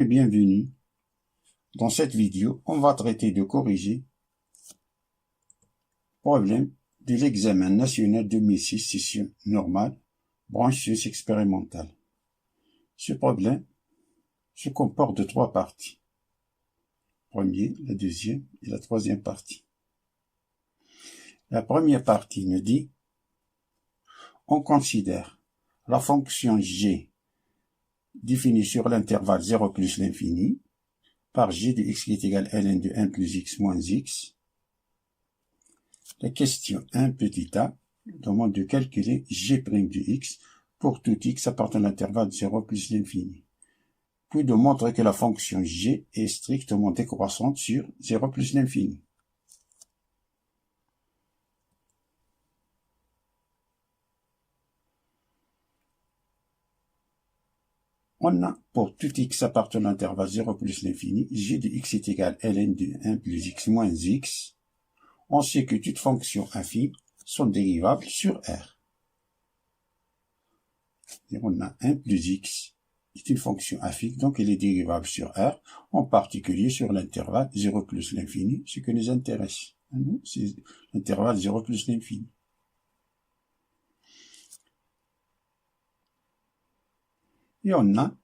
bienvenue. Dans cette vidéo, on va traiter de corriger problème de l'examen national 2006, session normale, branche sciences expérimentales. Ce problème se comporte de trois parties. Première, la deuxième et la troisième partie. La première partie nous dit, on considère la fonction g définie sur l'intervalle 0 plus l'infini par g de x qui est égal à ln de 1 plus x moins x. La question 1 petit a demande de calculer g' de x pour tout x appartenant à l'intervalle 0 plus l'infini, puis de montrer que la fonction g est strictement décroissante sur 0 plus l'infini. On a pour tout x appartenant à l'intervalle 0 plus l'infini, g de x est égal à ln de 1 plus x moins x. On sait que toutes fonctions affines sont dérivables sur R. Et on a 1 plus x est une fonction affine, donc elle est dérivable sur R, en particulier sur l'intervalle 0 plus l'infini, ce qui nous intéresse. Nous, c'est l'intervalle 0 plus l'infini. Et on a,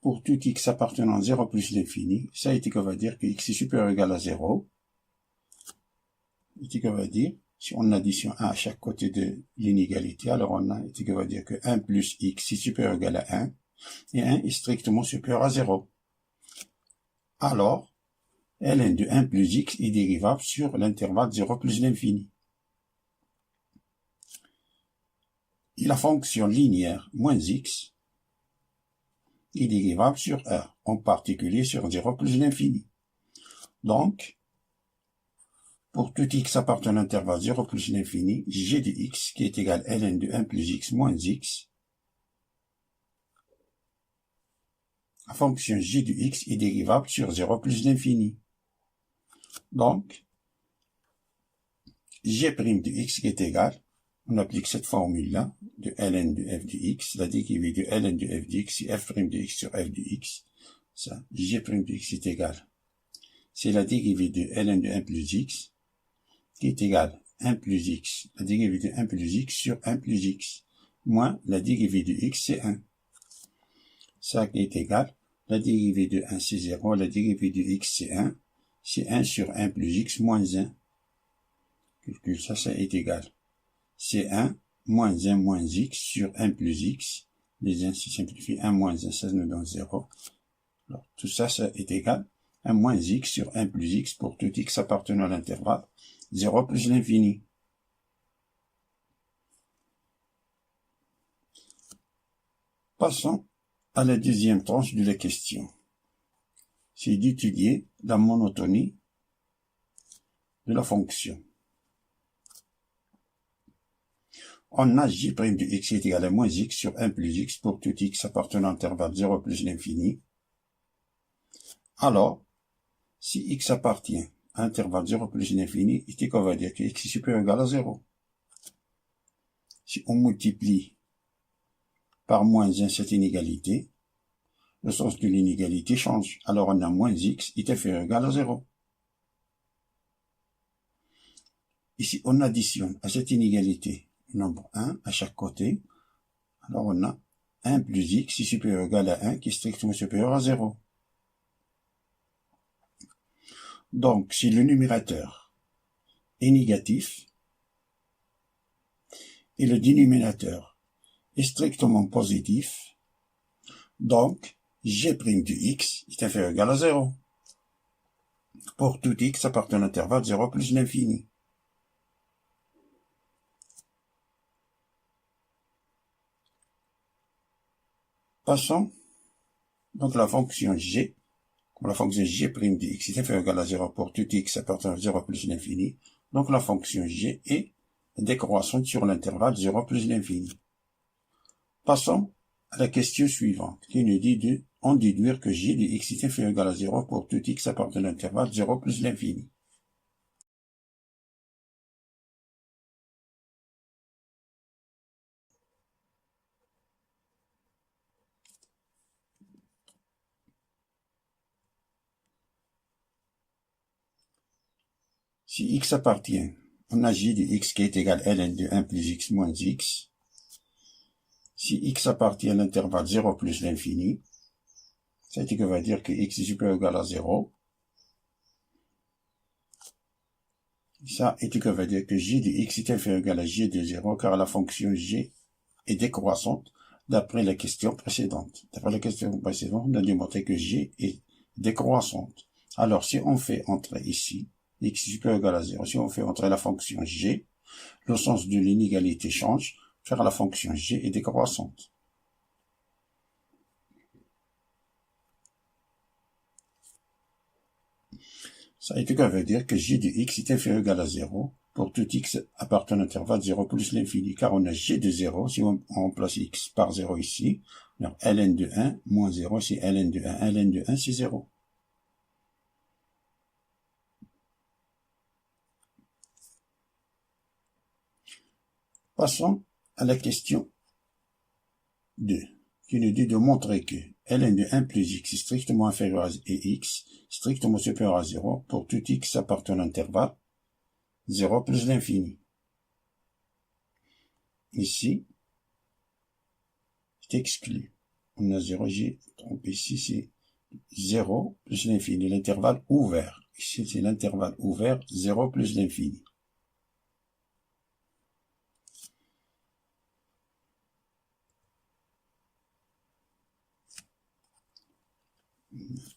pour tout x appartenant à 0 plus l'infini, ça est qu'on va dire que x est supérieur ou égal à 0. Et qu'on va dire, si on additionne 1 à chaque côté de l'inégalité, alors on a, et qu'on va dire que 1 plus x est supérieur ou égal à 1, et 1 est strictement supérieur à 0. Alors, ln de 1 plus x est dérivable sur l'intervalle 0 plus l'infini. Et la fonction linéaire moins x est dérivable sur R, en particulier sur 0 plus l'infini. Donc, pour tout x appartenant à l'intervalle 0 plus l'infini, g de x qui est égal à ln de 1 plus x moins x, la fonction g de x est dérivable sur 0 plus l'infini. Donc, g' de x qui est égal, on applique cette formule-là, de ln de f de x, la dérivée de ln de f de x, c'est f' de x sur f de x, ça, g' de x est égal. C'est la dérivée de ln de 1 plus x, qui est égal 1 plus x, la dérivée de 1 plus x sur 1 plus x, moins la dérivée de x, c'est 1. Ça qui est égal, la dérivée de 1, c'est 0, la dérivée de x, c'est 1 sur 1 plus x moins 1. Calcule ça, ça est égal. C'est 1 moins 1 moins x sur 1 plus x. Les 1 se simplifient, 1 moins 1, ça nous donne 0. Alors, tout ça, ça est égal 1 moins x sur 1 plus x pour tout x appartenant à l'intervalle 0 plus l'infini. Passons à la deuxième tranche de la question. C'est d'étudier la monotonie de la fonction. On a g' de x est égal à moins x sur 1 plus x pour tout x appartenant à l'intervalle 0 plus l'infini. Alors, si x appartient à l'intervalle 0 plus l'infini, ici qu'on va dire que x est supérieur ou égal à 0. Si on multiplie par moins 1 cette inégalité, le sens de l'inégalité change. Alors on a moins x est inférieur ou égal à 0. Ici, on additionne à cette inégalité le nombre 1 à chaque côté. Alors on a 1 plus x est supérieur ou égal à 1 qui est strictement supérieur à 0. Donc, si le numérateur est négatif et le dénominateur est strictement positif, donc g' de x est inférieur ou égal à 0. Pour tout x appartenant à l'intervalle 0 plus l'infini. Passons donc la fonction g, comme la fonction g' de x est inférieur ou égal à 0 pour tout x appartenant à 0 plus l'infini, donc la fonction g est décroissante sur l'intervalle 0 plus l'infini. Passons à la question suivante, qui nous dit de en déduire que g de x est inférieur ou égal à 0 pour tout x appartenant à l'intervalle 0 plus l'infini. Si x appartient, on a j de x qui est égal à ln de 1 plus x moins x. Si x appartient à l'intervalle 0 plus l'infini, ça veut dire que x est supérieur ou égal à 0. Ça veut dire que j de x est inférieur ou égal à j de 0, car la fonction g est décroissante d'après la question précédente. D'après la question précédente, on a démontré que g est décroissante. Alors, si on fait entrer ici, x est supérieur ou égal à 0, si on fait entrer la fonction g, le sens de l'inégalité change, car la fonction g est décroissante. Ça veut dire que j de x est inférieur ou égal à 0 pour tout x appartenant à l'intervalle 0 plus l'infini, car on a g de 0, si on remplace x par 0 ici, alors ln de 1 moins 0, c'est ln de 1, ln de 1 c'est 0. Passons à la question 2, qui nous dit de montrer que ln de 1 plus x est strictement inférieur à x, strictement supérieur à 0, pour tout x appartenant à l'intervalle 0 plus l'infini. Ici, c'est exclu. On a 0, j'ai trompé ici, c'est 0 plus l'infini, l'intervalle ouvert. Ici, c'est l'intervalle ouvert, 0 plus l'infini.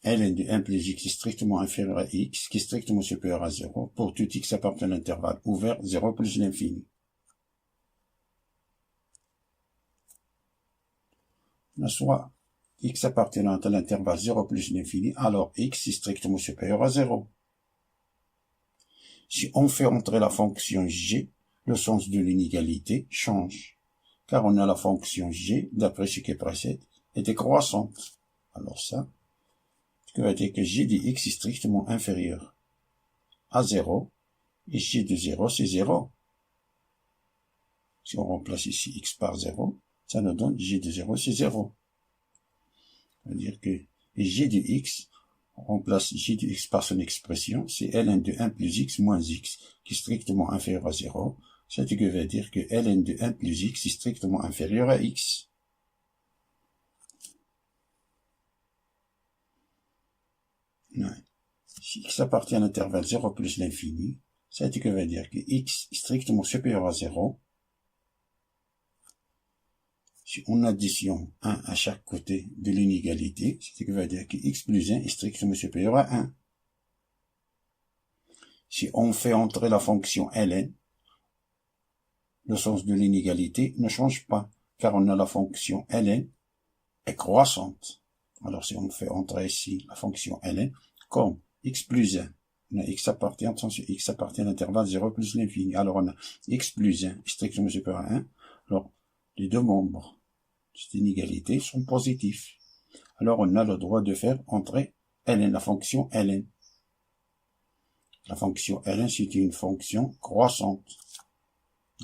ln de 1 plus x est strictement inférieur à x, qui est strictement supérieur à 0, pour tout x appartenant à l'intervalle ouvert, 0 plus l'infini. Soit x appartenant à l'intervalle 0 plus l'infini, alors x est strictement supérieur à 0. Si on fait entrer la fonction g, le sens de l'inégalité change, car on a la fonction g, d'après ce qui précède, est décroissante. Alors ça, ce veut dire que g de x est strictement inférieur à 0, et g de 0, c'est 0. Si on remplace ici x par 0, ça nous donne g de 0, c'est 0. Ça veut dire que g de x, on remplace g de x par son expression, c'est ln de 1 plus x moins x, qui est strictement inférieur à 0. Ça veut dire que ln de 1 plus x est strictement inférieur à x. Ouais. Si x appartient à l'intervalle 0 plus l'infini, ça veut dire que x est strictement supérieur à 0. Si on additionne 1 à chaque côté de l'inégalité, ça veut dire que x plus 1 est strictement supérieur à 1. Si on fait entrer la fonction ln, le sens de l'inégalité ne change pas, car on a la fonction ln est croissante. Alors si on fait entrer ici la fonction ln, comme x plus 1, on a x appartient à l'intervalle 0 plus l'infini. Alors on a x plus 1 strictement supérieur à 1. Alors les deux membres de cette inégalité sont positifs. Alors on a le droit de faire entrer ln, la fonction ln. La fonction ln, c'est une fonction croissante.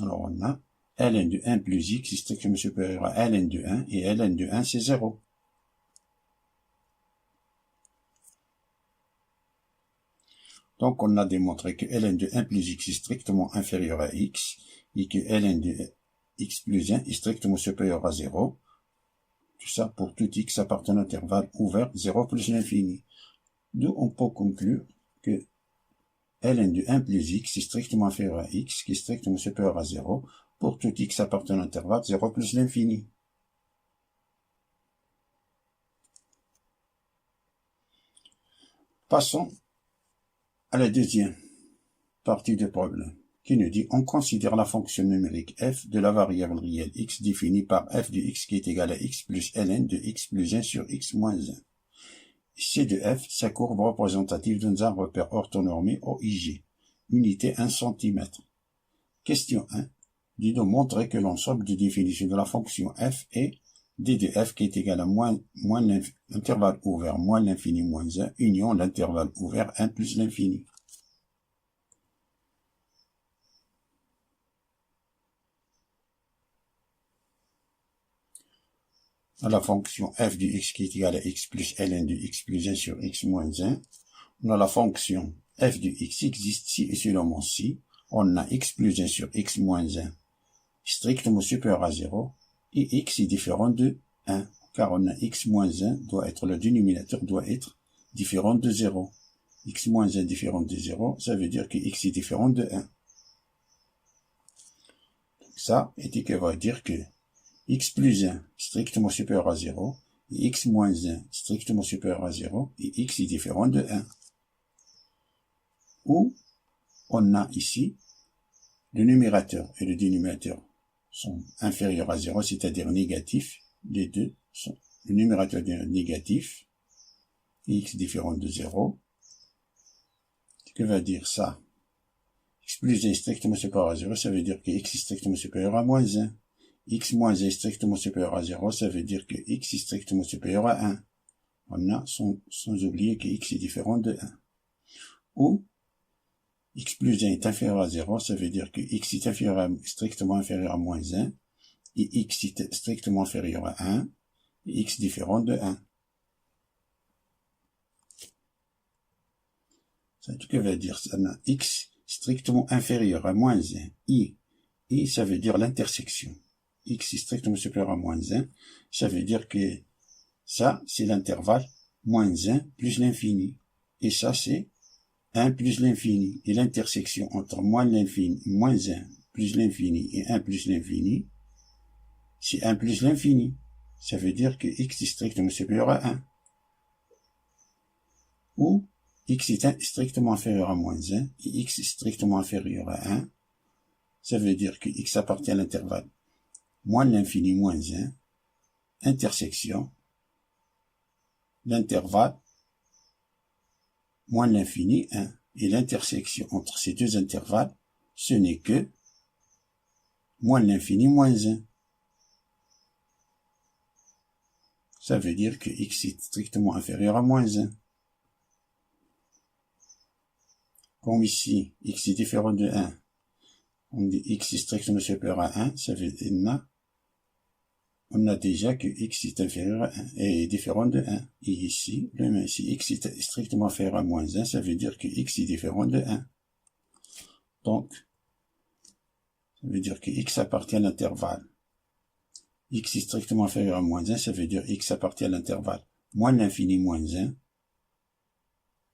Alors on a ln de 1 plus x est strictement supérieur à ln de 1, et ln de 1 c'est 0. Donc on a démontré que ln de 1 plus x est strictement inférieur à x, et que ln de x plus 1 est strictement supérieur à 0. Tout ça pour tout x appartenant à l'intervalle ouvert 0 plus l'infini. D'où on peut conclure que ln de 1 plus x est strictement inférieur à x, qui est strictement supérieur à 0, pour tout x appartenant à l'intervalle 0 plus l'infini. Passons à la deuxième partie du problème, qui nous dit on considère la fonction numérique f de la variable réelle x définie par f de x qui est égal à x plus ln de x plus 1 sur x moins 1. C de f, sa courbe représentative dans un repère orthonormé OIG, unité 1 cm. Question 1. Dit de montrer que l'ensemble de définition de la fonction f est d de f qui est égal à moins l'intervalle ouvert moins l'infini moins 1 union l'intervalle ouvert 1 plus l'infini. À la fonction f de x qui est égal à x plus ln de x plus 1 sur x moins 1, on a la fonction f de x existe si et seulement si on a x plus 1 sur x moins 1 strictement supérieur à 0 et x est différent de 1, car on a x moins 1 doit être, le dénominateur doit être différent de 0. X moins 1 différent de 0, ça veut dire que x est différent de 1. Ça, et va dire que x plus 1 strictement supérieur à 0, et x moins 1 strictement supérieur à 0, et x est différent de 1. Ou, on a ici, le numérateur et le dénominateur sont inférieurs à 0, c'est-à-dire négatifs. Les deux sont, le numérateur est négatif, et x différent de 0. Que va dire ça? X plus 1 est strictement supérieur à 0, ça veut dire que x est strictement supérieur à moins 1. X moins 1 est strictement supérieur à 0, ça veut dire que x est strictement supérieur à 1. On a, sans oublier que x est différent de 1. Ou, x plus 1 est inférieur à 0, ça veut dire que x est strictement inférieur à moins 1, et x est strictement inférieur à 1, et x différent de 1. Ça veut dire ça, x strictement inférieur à moins 1, et ça veut dire l'intersection. X est strictement supérieur à moins 1, ça veut dire que ça, c'est l'intervalle moins 1 plus l'infini. Et ça, c'est 1 plus l'infini. Et l'intersection entre moins 1 plus l'infini et 1 plus l'infini, c'est 1 plus l'infini. Ça veut dire que x est strictement supérieur à 1. Ou x est strictement inférieur à moins 1 et x est strictement inférieur à 1. Ça veut dire que x appartient à l'intervalle moins l'infini moins 1, intersection, l'intervalle moins l'infini 1. Et l'intersection entre ces deux intervalles, ce n'est que moins l'infini moins 1. Ça veut dire que x est strictement inférieur à moins 1. Comme ici, x est différent de 1. On dit x est strictement supérieur à 1, ça veut dire on a déjà que x est inférieur à 1 et différent de 1. Et ici, même si x est strictement inférieur à moins 1, ça veut dire que x est différent de 1. Donc, ça veut dire que x appartient à l'intervalle. X est strictement inférieur à moins 1, ça veut dire x appartient à l'intervalle moins l'infini moins 1,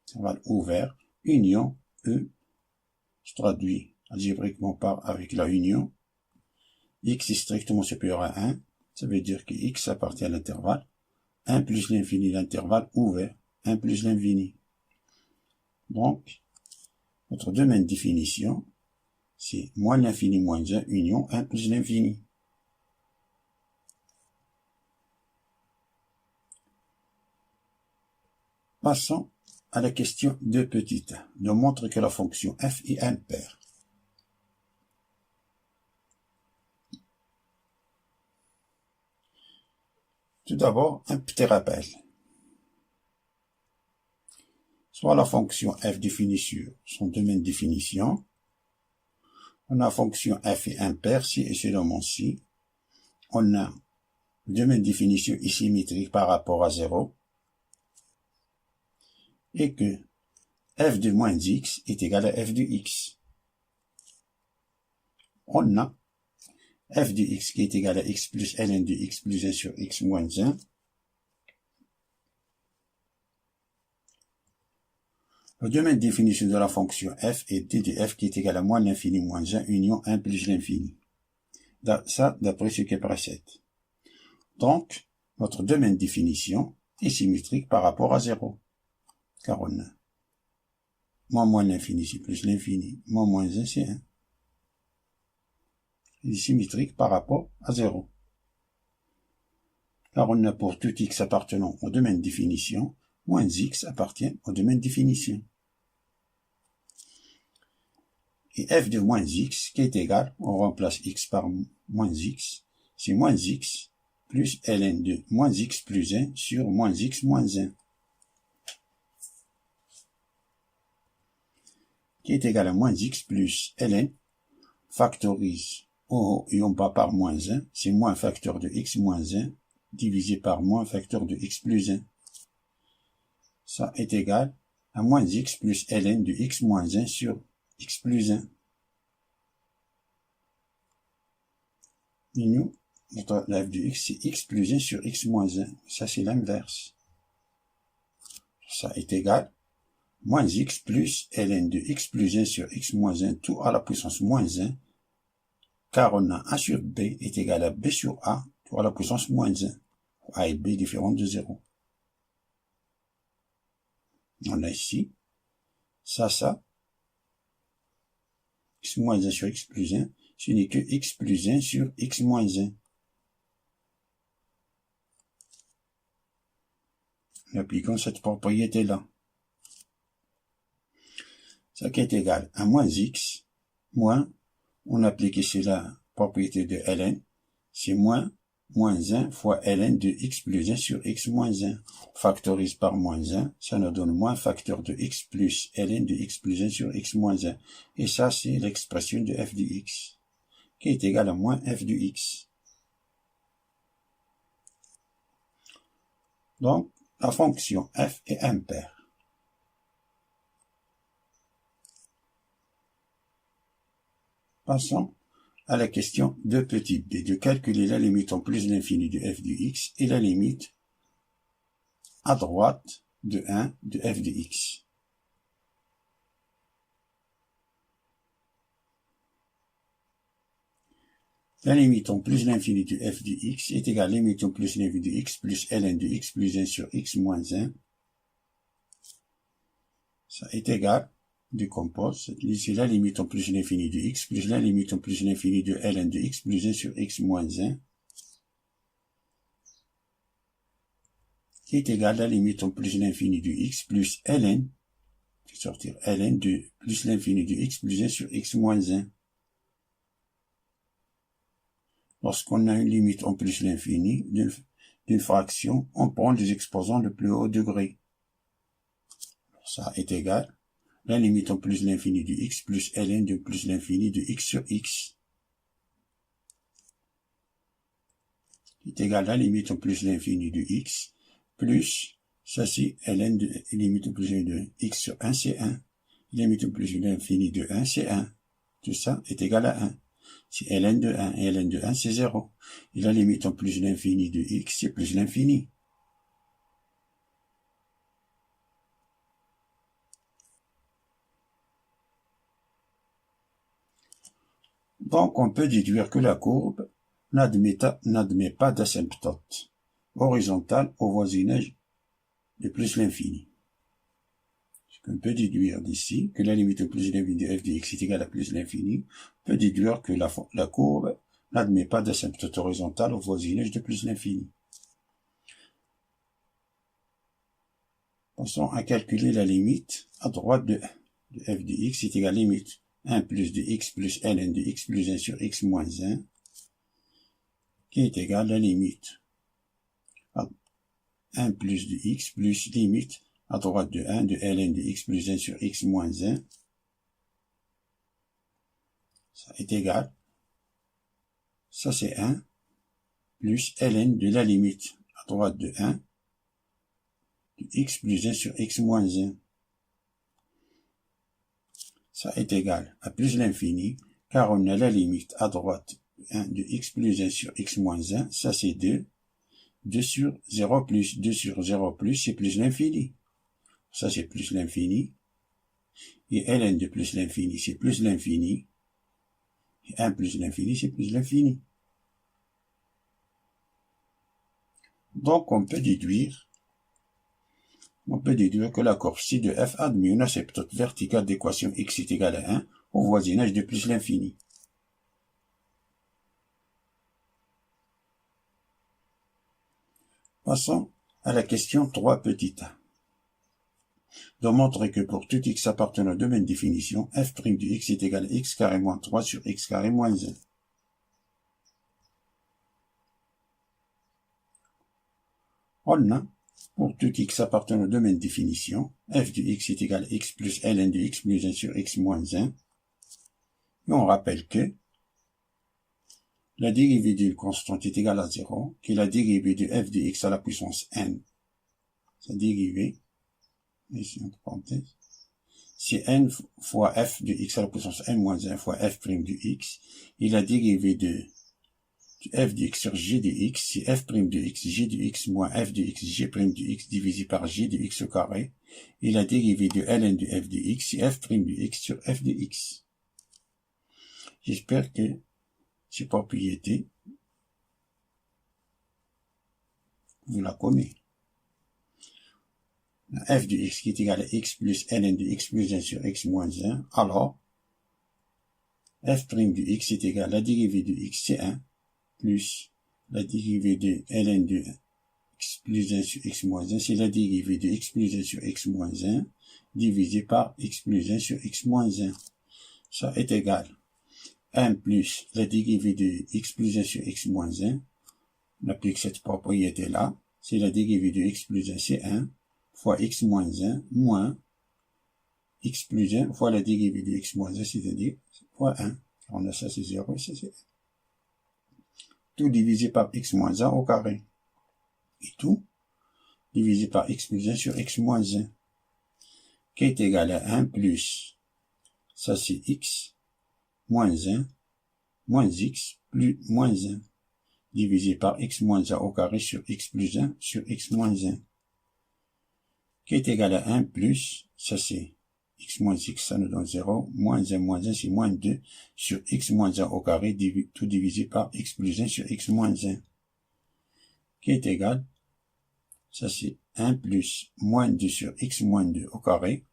intervalle ouvert, union, E, je traduis algébriquement par avec la union, x est strictement supérieur à 1, ça veut dire que x appartient à l'intervalle 1 plus l'infini, l'intervalle ouvert, 1 plus l'infini. Donc, notre deuxième définition, c'est moins l'infini moins 1, union 1 plus l'infini. Passons à la question 2 petite. Nous montre que la fonction f est impaire. Tout d'abord, un petit rappel. Soit la fonction f définie sur son domaine de définition. On a la fonction f est impaire si et seulement si. On a le domaine de définition est symétrique par rapport à 0. Et que f de moins x est égal à f de x. On a f de x qui est égal à x plus ln de x plus 1 sur x moins 1. Le domaine de définition de la fonction f est d de f qui est égal à moins l'infini moins 1 union 1 plus l'infini. Ça, d'après ce qui précède. Donc, notre domaine de définition est symétrique par rapport à 0. Car on a moins l'infini, c'est plus l'infini. Moins 1, c'est 1. Il est symétrique par rapport à 0. Car on a pour tout x appartenant au domaine de définition, moins x appartient au domaine de définition. Et f de moins x qui est égal, on remplace x par moins x, c'est moins x plus ln de moins x plus 1 sur moins x moins 1. Qui est égal à moins x plus ln, factorise en haut et en bas par moins 1, c'est moins facteur de x moins 1, divisé par moins facteur de x plus 1. Ça est égal à moins x plus ln de x moins 1 sur x plus 1. Et nous, la f de x, c'est x plus 1 sur x moins 1. Ça, c'est l'inverse. Ça est égal moins x plus ln de x plus 1 sur x moins 1, tout à la puissance moins 1, car on a a sur b est égal à b sur a, tout à la puissance moins 1. A et b différentes de 0. On a ici, ça, x moins 1 sur x plus 1, ce n'est que x plus 1 sur x moins 1. Nous appliquons cette propriété-là. Ça qui est égal à moins x, moins, on applique ici la propriété de ln, c'est moins 1 fois ln de x plus 1 sur x moins 1. On factorise par moins 1, ça nous donne moins facteur de x plus ln de x plus 1 sur x moins 1. Et ça, c'est l'expression de f de x, qui est égale à moins f de x. Donc, la fonction f est impaire. Passons à la question de petit b, de calculer la limite en plus l'infini de f de x et la limite à droite de 1 de f de x. La limite en plus l'infini de f de x est égale à la limite en plus l'infini de x plus ln de x plus 1 sur x moins 1. Ça est égal, décompose, c'est la limite en plus l'infini de x plus la limite en plus l'infini de ln de x plus 1 sur x moins 1, qui est égal à la limite en plus l'infini de x plus ln, je vais sortir ln de plus l'infini de x plus 1 sur x moins 1. Lorsqu'on a une limite en plus l'infini d'une fraction, on prend les exposants le plus haut degré. Ça est égal la limite en plus l'infini de x plus ln de plus l'infini de x sur x, qui est égal à la limite en plus l'infini de x plus, ça c'est ln de limite en plus de x sur 1, c'est 1. Limite en plus l'infini de 1, c'est 1. Tout ça est égal à 1. Si ln de 1 et ln de 1, c'est 0. Et la limite en plus l'infini de x, c'est plus l'infini. Donc, on peut déduire que la courbe n'admet pas d'asymptote horizontale au voisinage de plus l'infini. On peut déduire d'ici que la limite au plus l'infini de f de x est égale à plus l'infini. On peut déduire que la courbe n'admet pas d'asymptote horizontale au voisinage de plus l'infini. Passons à calculer la limite à droite de f de x est égale à la limite 1 plus de x plus ln de x plus 1 sur x moins 1, qui est égale à la limite 1 plus de x plus limite à droite de 1 de ln de x plus 1 sur x moins 1. Ça est égal, ça c'est 1, plus ln de la limite à droite de 1 de x plus 1 sur x moins 1. Ça est égal à plus l'infini, car on a la limite à droite 1 de x plus 1 sur x moins 1, ça c'est 2. 2 sur 0 plus 2 sur 0 plus, c'est plus l'infini. Ça c'est plus l'infini. Et ln de plus l'infini, c'est plus l'infini. Et 1 plus l'infini, c'est plus l'infini. Donc on peut déduire que la courbe ci de f admet une asymptote verticale d'équation x est égal à 1 au voisinage de plus l'infini. Passons à la question 3 petit a. De montrer que pour tout x appartenant au domaine définition, f' de x est égal à x carré moins 3 sur x carré moins 1. On a, pour tout x appartenant au domaine définition, f de x est égal à x plus ln de x plus 1 sur x moins 1. Et on rappelle que la dérivée d'une constante est égale à 0, qui est la dérivée de f de x à la puissance n. Sa dérivée ici entre parenthèses, si n fois f de x à la puissance n moins 1 fois f' de x, et la dérivée de f de x sur g de x, si f' de x, g de x moins f de x, g' de x divisé par g de x au carré, et la dérivée de ln de f de x, si f' de x sur f de x. J'espère que ces propriétés, vous la connaissez. F de x qui est égal à x plus ln de x plus 1 sur x moins 1, alors f' de x est égal à la dérivée de x, c'est 1, plus la dérivée de ln de x plus 1 sur x moins 1, c'est la dérivée de x plus 1 sur x moins 1, divisé par x plus 1 sur x moins 1. Ça est égal à 1 plus la dérivée de x plus 1 sur x moins 1, on applique cette propriété-là, c'est la dérivée de x plus 1, c'est 1, fois x moins 1, moins x plus 1 fois la dérivée de x moins 1, c'est-à-dire fois 1. On a ça, c'est 0, et ça, c'est 1. Tout divisé par x moins 1 au carré. Et tout divisé par x plus 1 sur x moins 1, qui est égal à 1 plus, ça c'est x, moins 1, moins x, plus moins 1, divisé par x moins 1 au carré sur x plus 1 sur x moins 1, qui est égal à 1 plus, ça c'est x moins x, ça nous donne 0, moins 1 c'est moins 2 sur x moins 1 au carré, tout divisé par x plus 1 sur x moins 1, qui est égal, ça c'est 1 plus moins 2 sur x moins 2 au carré,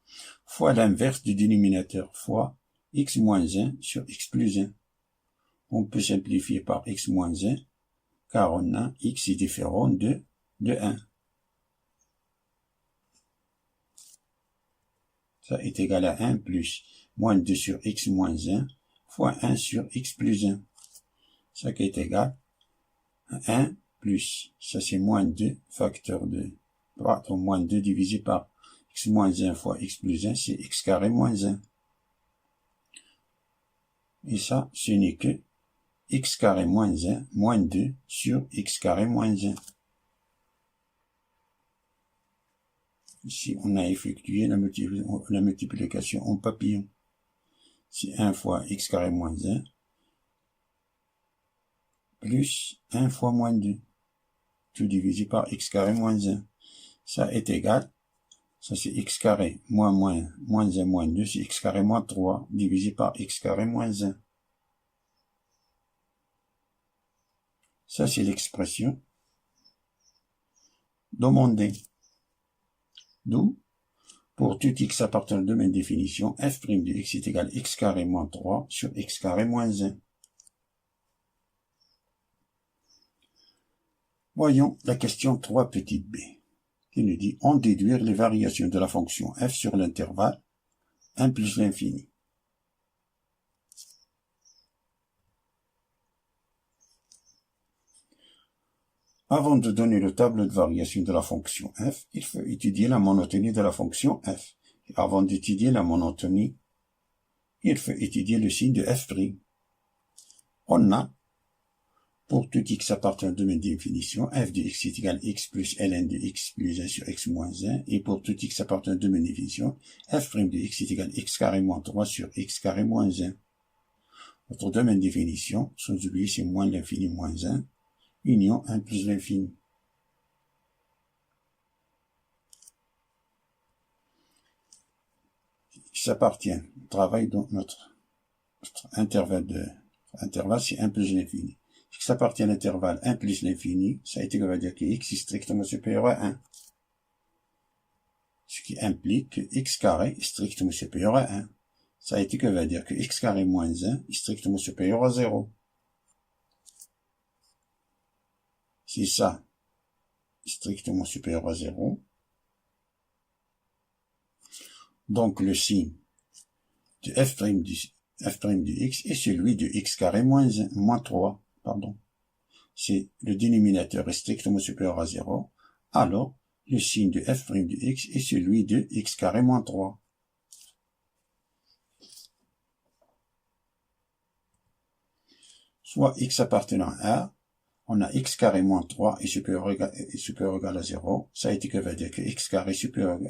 fois l'inverse du dénominateur, fois x moins 1 sur x plus 1. On peut simplifier par x moins 1, car on a x est différent de 1. Ça est égal à 1 plus moins 2 sur x moins 1 fois 1 sur x plus 1. Ça qui est égal à 1 plus, ça c'est moins 2 facteur de, pardon, moins 2 divisé par x moins 1 fois x plus 1, c'est x carré moins 1. Et ça, ce n'est que x carré moins 1 moins 2 sur x carré moins 1. Ici, on a effectué la multiplication en papillon. C'est 1 fois x carré moins 1 plus 1 fois moins 2, tout divisé par x carré moins 1. Ça est égal, ça c'est x carré moins 1 moins 2, c'est x carré moins 3, divisé par x carré moins 1. Ça c'est l'expression demandée. D'où, pour tout x appartenant au domaine de définition, f' de x est égal à x carré moins 3 sur x carré moins 1. Voyons la question 3 petit b, qui nous dit en déduire les variations de la fonction f sur l'intervalle 1 plus l'infini. Avant de donner le tableau de variation de la fonction f, il faut étudier la monotonie de la fonction f. Et avant d'étudier la monotonie, il faut étudier le signe de f'. On a, pour tout x appartenant au domaine de définition, f de x est égal à x plus ln de x plus 1 sur x moins 1, et pour tout x appartenant au domaine de définition, f' de x est égal à x carré moins 3 sur x carré moins 1. Notre domaine de définition, sans oublier, c'est moins l'infini moins 1, union 1 plus l'infini. Ça appartient au travail dans notre intervalle c'est 1 plus l'infini. Si ça appartient à l'intervalle 1 plus l'infini, ça a été qu'on va dire que x est strictement supérieur à 1. Ce qui implique que x carré est strictement supérieur à 1. Ça a été qu'on va dire que x carré moins 1 est strictement supérieur à 0. Si ça est strictement supérieur à 0, donc le signe de f' de x est celui de x carré moins 3. Si le dénominateur est strictement supérieur à 0, alors le signe de f' de x est celui de x carré moins 3. Soit x appartenant à on a x carré moins 3 est supérieur ou égal à 0. Ça veut dire que x carré est supérieur ou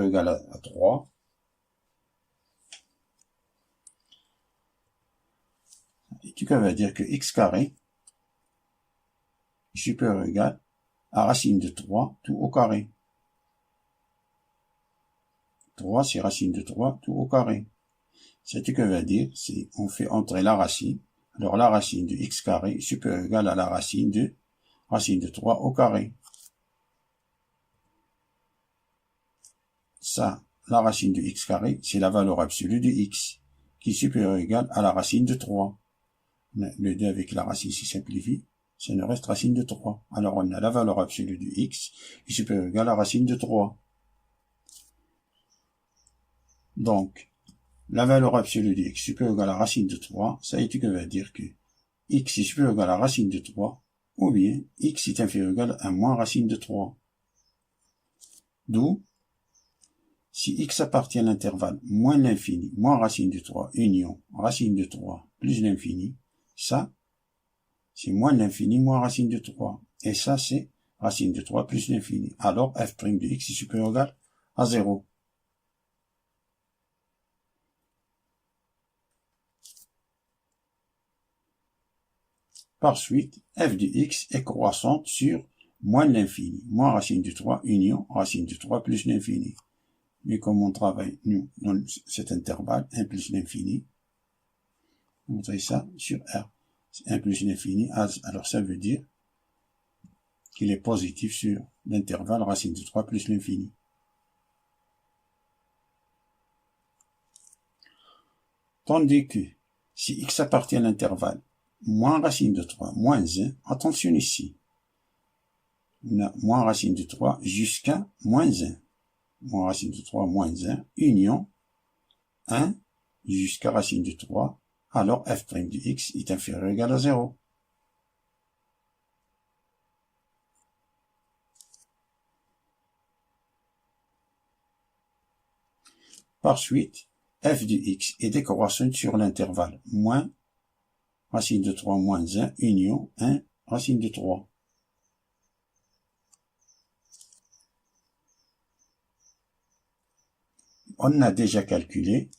égal à 3. Ça veut dire que x carré est supérieur ou égal à racine de 3 tout au carré. 3 c'est racine de 3 tout au carré. Ce que veut dire, c'est on fait entrer la racine. Alors la racine de x carré est supérieure ou égale à la racine de 3 au carré. Ça, la racine de x carré, c'est la valeur absolue de x, qui est supérieure ou égale à la racine de 3. Le 2 avec la racine se simplifie, ça nous reste racine de 3. Alors on a la valeur absolue de x qui est supérieure ou égale à la racine de 3. Donc, la valeur absolue de x supérieure ou égale à la racine de 3, ça veut dire que x est supérieur ou égal à la racine de 3, ou bien x est inférieur ou égal à moins racine de 3. D'où, si x appartient à l'intervalle moins l'infini, moins racine de 3, union racine de 3 plus l'infini, ça, c'est moins l'infini, moins racine de 3. Et ça, c'est racine de 3 plus l'infini. Alors, f' de x est supérieur ou égal à 0. Par suite, f de x est croissante sur moins l'infini, moins racine de 3, union racine de 3 plus l'infini. Mais comme on travaille, nous, dans cet intervalle, 1 plus l'infini, on montrer ça sur R. 1 plus l'infini, alors ça veut dire qu'il est positif sur l'intervalle racine de 3 plus l'infini. Tandis que, si x appartient à l'intervalle moins racine de 3, moins 1, attention ici, on a moins racine de 3 jusqu'à moins 1. Moins racine de 3, moins 1, union 1 jusqu'à racine de 3, alors f' de x est inférieur ou égal à 0. Par suite, f de x est décroissante sur l'intervalle moins racine de 3 moins 1, union 1, racine de 3. On a déjà calculé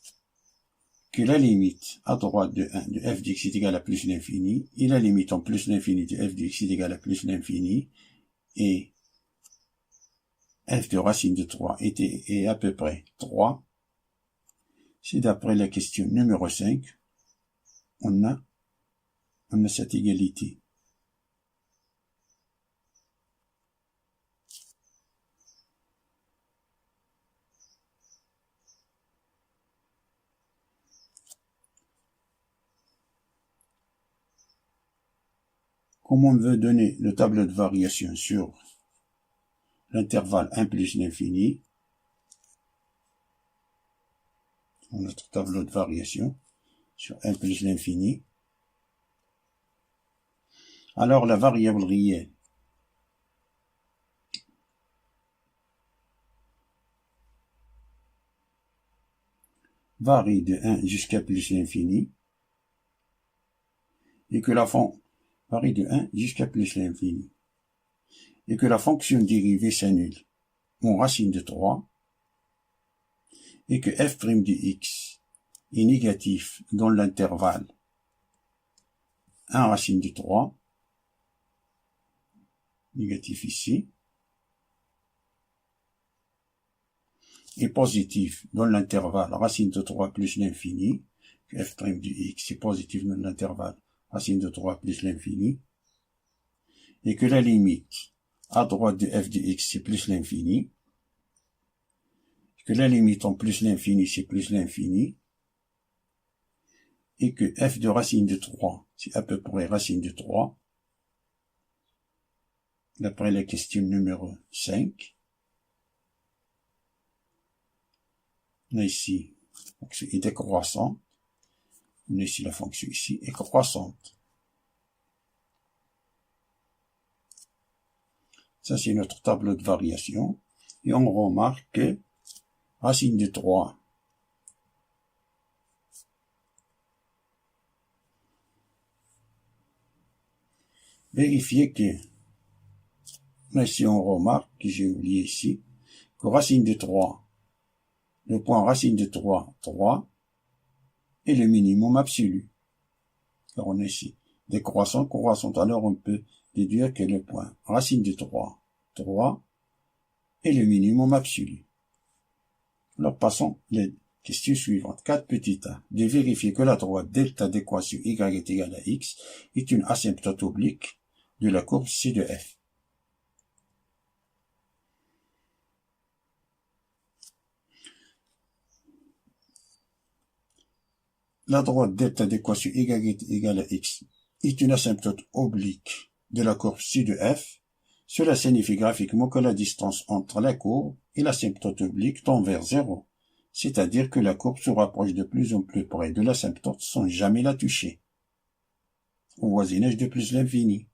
que la limite à droite de 1 de f de x est égale à plus l'infini, et la limite en plus l'infini de f de x est égale à plus l'infini, et f de racine de 3 est à peu près 3. C'est d'après la question numéro 5, on a cette égalité. Comme on veut donner le tableau de variation sur l'intervalle 1 plus l'infini, notre tableau de variation sur 1 plus l'infini, alors la variable réelle varie de 1 jusqu'à plus l'infini, et que la fonction varie de 1 jusqu'à plus l'infini, et que la fonction dérivée s'annule en racine de 3, et que f' de x est négatif dans l'intervalle 1 racine de 3, négatif ici, est positif dans l'intervalle racine de 3 plus l'infini, que f' de x est positif dans l'intervalle racine de 3 plus l'infini, et que la limite à droite de f de x c'est plus l'infini, que la limite en plus l'infini c'est plus l'infini, et que f de racine de 3 c'est à peu près racine de 3, d'après la question numéro 5. On a ici la fonction est décroissante, on a ici la fonction ici est croissante. Ça c'est notre tableau de variation, et on remarque que racine de 3 vérifiez que, mais si on remarque, que j'ai oublié ici, que racine de 3, le point racine de 3, 3, est le minimum absolu. Car on est ici décroissant, croissant. Alors on peut déduire que le point racine de 3, 3, est le minimum absolu. Alors passons les questions suivantes. 4 petit a. De vérifier que la droite delta d'équation y est égale à x est une asymptote oblique de la courbe C de f. La droite delta d'équation y est égale à x est une asymptote oblique de la courbe C de f. Cela signifie graphiquement que la distance entre la courbe et l'asymptote oblique tend vers 0. C'est-à-dire que la courbe se rapproche de plus en plus près de l'asymptote sans jamais la toucher, au voisinage de plus l'infini.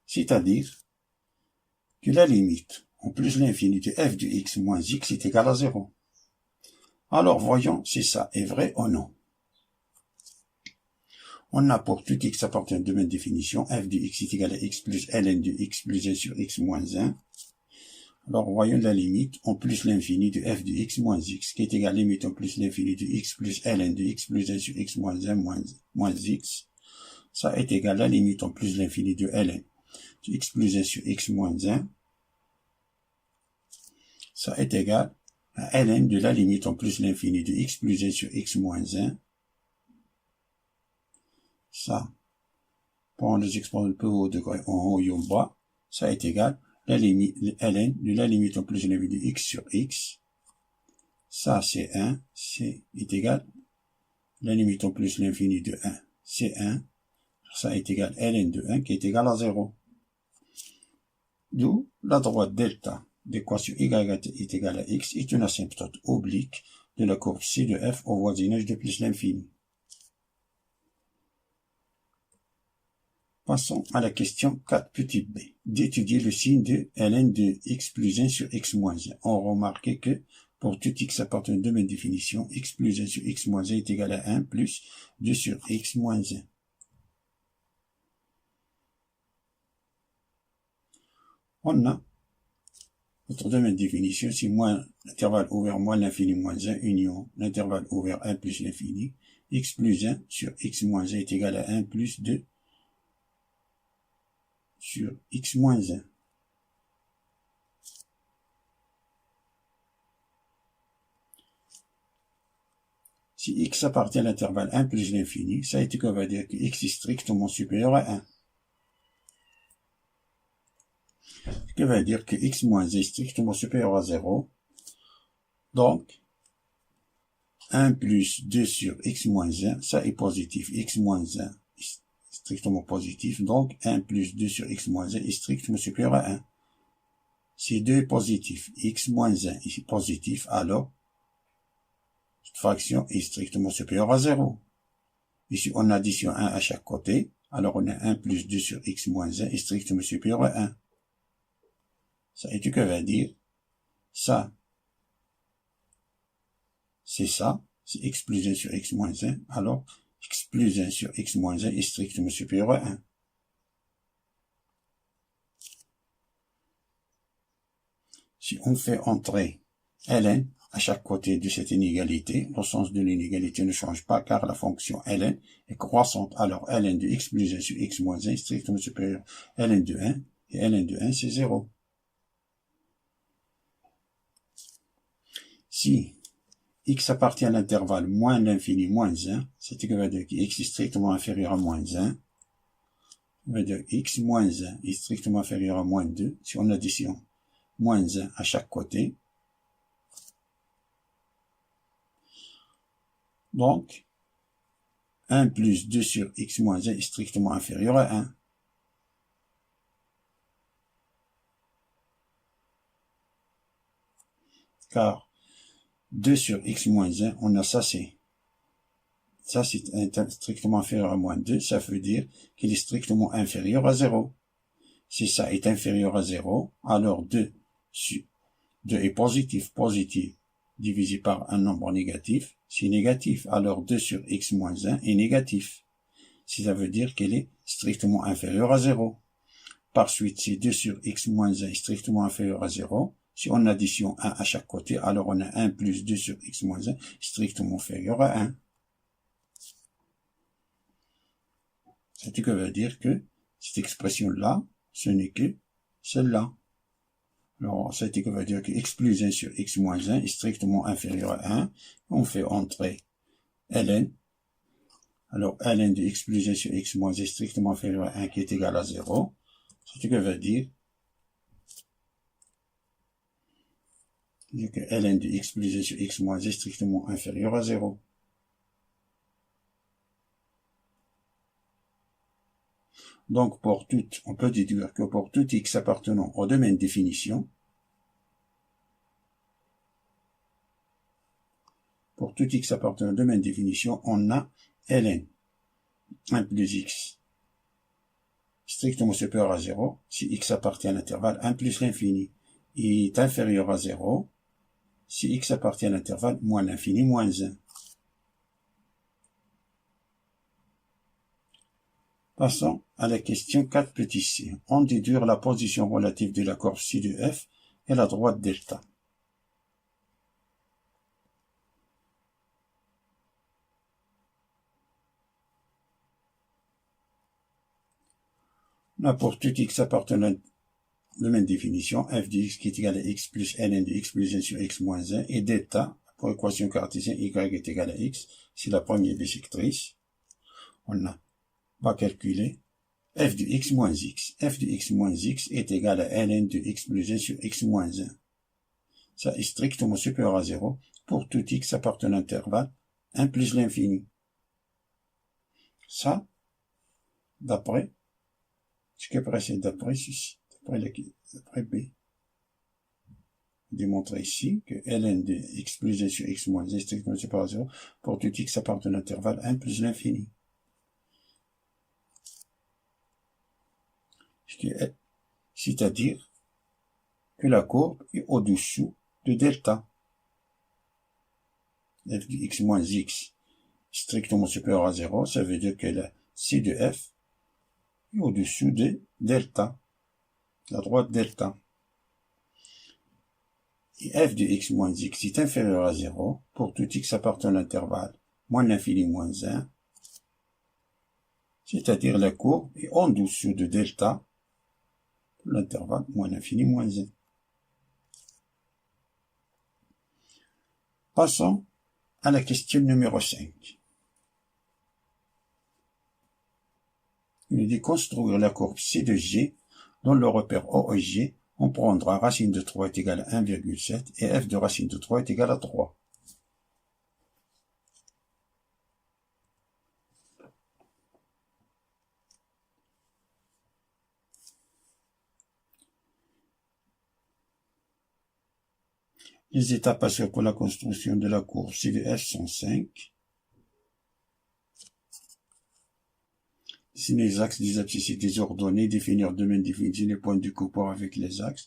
C'est-à-dire que la limite en plus l'infini de f de x moins x est égale à 0. Alors voyons si ça est vrai ou non. On a pour tout x appartient à une même définition, f de x est égal à x plus ln de x plus 1 sur x moins 1. Alors voyons la limite en plus l'infini de f de x moins x, qui est égal à la limite en plus l'infini de x plus ln de x plus 1 sur x moins 1 moins x. Ça est égal à la limite en plus l'infini de ln de x plus 1 sur x moins 1. Ça est égal à ln de la limite en plus l'infini de x plus 1 sur x moins 1. Ça, pour les exposants de plus haut degré en haut et en bas, ça est égal à la limite ln de la limite en plus l'infini de x sur x. Ça, c'est 1, c'est égal à la limite en plus l'infini de 1, c'est 1. Ça est égal à ln de 1 qui est égal à 0. D'où la droite delta d'équation y est égale à x est une asymptote oblique de la courbe C de f au voisinage de plus l'infini. Passons à la question 4 petit b. D'étudier le signe de ln de x plus 1 sur x moins 1. On remarque que pour tout x appartenant de même définition, x plus 1 sur x moins 1 est égal à 1 plus 2 sur x moins 1. On a notre deuxième définition, c'est moins l'intervalle ouvert moins l'infini moins 1 union l'intervalle ouvert 1 plus l'infini. X plus 1 sur x moins 1 est égal à 1 plus 2 sur x moins 1. Si x appartient à l'intervalle 1 plus l'infini, ça est qu'on va dire que x est strictement supérieur à 1. Ce qui veut dire que x moins 1 est strictement supérieur à 0. Donc, 1 plus 2 sur x moins 1, ça est positif. X moins 1 est strictement positif. Donc, 1 plus 2 sur x moins 1 est strictement supérieur à 1. Si 2 est positif, x moins 1 est positif, alors cette fraction est strictement supérieure à 0. Ici, on additionne 1 à chaque côté. Alors, on a 1 plus 2 sur x moins 1 est strictement supérieur à 1. Ça est ce que va dire ça. C'est ça. C'est x plus 1 sur x moins 1. Alors, x plus 1 sur x moins 1 est strictement supérieur à 1. Si on fait entrer ln à chaque côté de cette inégalité, le sens de l'inégalité ne change pas car la fonction ln est croissante. Alors ln de x plus 1 sur x moins 1 est strictement supérieur à ln de 1 et ln de 1 c'est 0. Si x appartient à l'intervalle moins l'infini moins 1, c'est égal à x est strictement inférieur à moins 1. Ça veut dire x moins 1 est strictement inférieur à moins 2. Si on additionne moins 1 à chaque côté, donc 1 plus 2 sur x moins 1 est strictement inférieur à 1. Car 2 sur x moins 1, on a ça c'est strictement inférieur à moins 2, ça veut dire qu'il est strictement inférieur à 0. Si ça est inférieur à 0, alors 2 est positif, divisé par un nombre négatif, c'est négatif. Alors 2 sur x moins 1 est négatif. ça veut dire qu'elle est strictement inférieure à 0. Par suite, si 2 sur x moins 1 est strictement inférieur à 0, si on addition 1 à chaque côté, alors on a 1 plus 2 sur x moins 1 strictement inférieur à 1. Ce qui veut dire que cette expression-là, ce n'est que celle-là. Alors, ce qui veut dire que x plus 1 sur x moins 1 est strictement inférieur à 1. On fait entrer ln. Alors, ln de x plus 1 sur x moins 1 est strictement inférieur à 1 qui est égal à 0. Ce qui veut dire que ln de x plus 1 sur x moins 1 est strictement inférieur à 0. Donc, on peut déduire que pour tout x appartenant au domaine de définition, on a ln 1 plus x strictement supérieur à 0 si x appartient à l'intervalle 1 plus l'infini est inférieur à 0 si x appartient à l'intervalle moins l'infini moins 1. Passons à la question 4 petit c. On déduire la position relative de la courbe ci de f et la droite delta. Là, pour tout x appartenant de même définition, f de x qui est égal à x plus ln de x plus 1 sur x moins 1 et delta pour équation cartésienne y est égal à x, c'est la première bisectrice. On va calculer f de x moins x. f de x moins x est égal à ln de x plus 1 sur x moins 1. Ça est strictement supérieur à 0 pour tout x appartenant à l'intervalle 1 plus l'infini. Ça, d'après ce qui précède, d'après ceci, d'après B. Démontrer ici que ln de x plus 1 sur x moins 1 est strictement supérieur à 0 pour tout x appartenant à l'intervalle 1 plus l'infini. C'est-à-dire que la courbe est au-dessous de delta. f de x moins x strictement supérieur à 0, ça veut dire que la c de f est au-dessus de delta, la droite delta. Et f de x moins x est inférieur à 0 pour tout x appartenant à l'intervalle moins l'infini moins 1, c'est-à-dire la courbe est en dessous de delta pour l'intervalle moins l'infini moins 1. Passons à la question numéro 5. Il nous dit construire la courbe C de G dont le repère O et G, on prendra racine de 3 est égale à 1,7 et f de racine de 3 est égale à 3. Les étapes à suivre pour la construction de la courbe C de f sont 5. Dessiner les axes des abscisses et des ordonnées, définir domaine définitif les points de coupure avec les axes,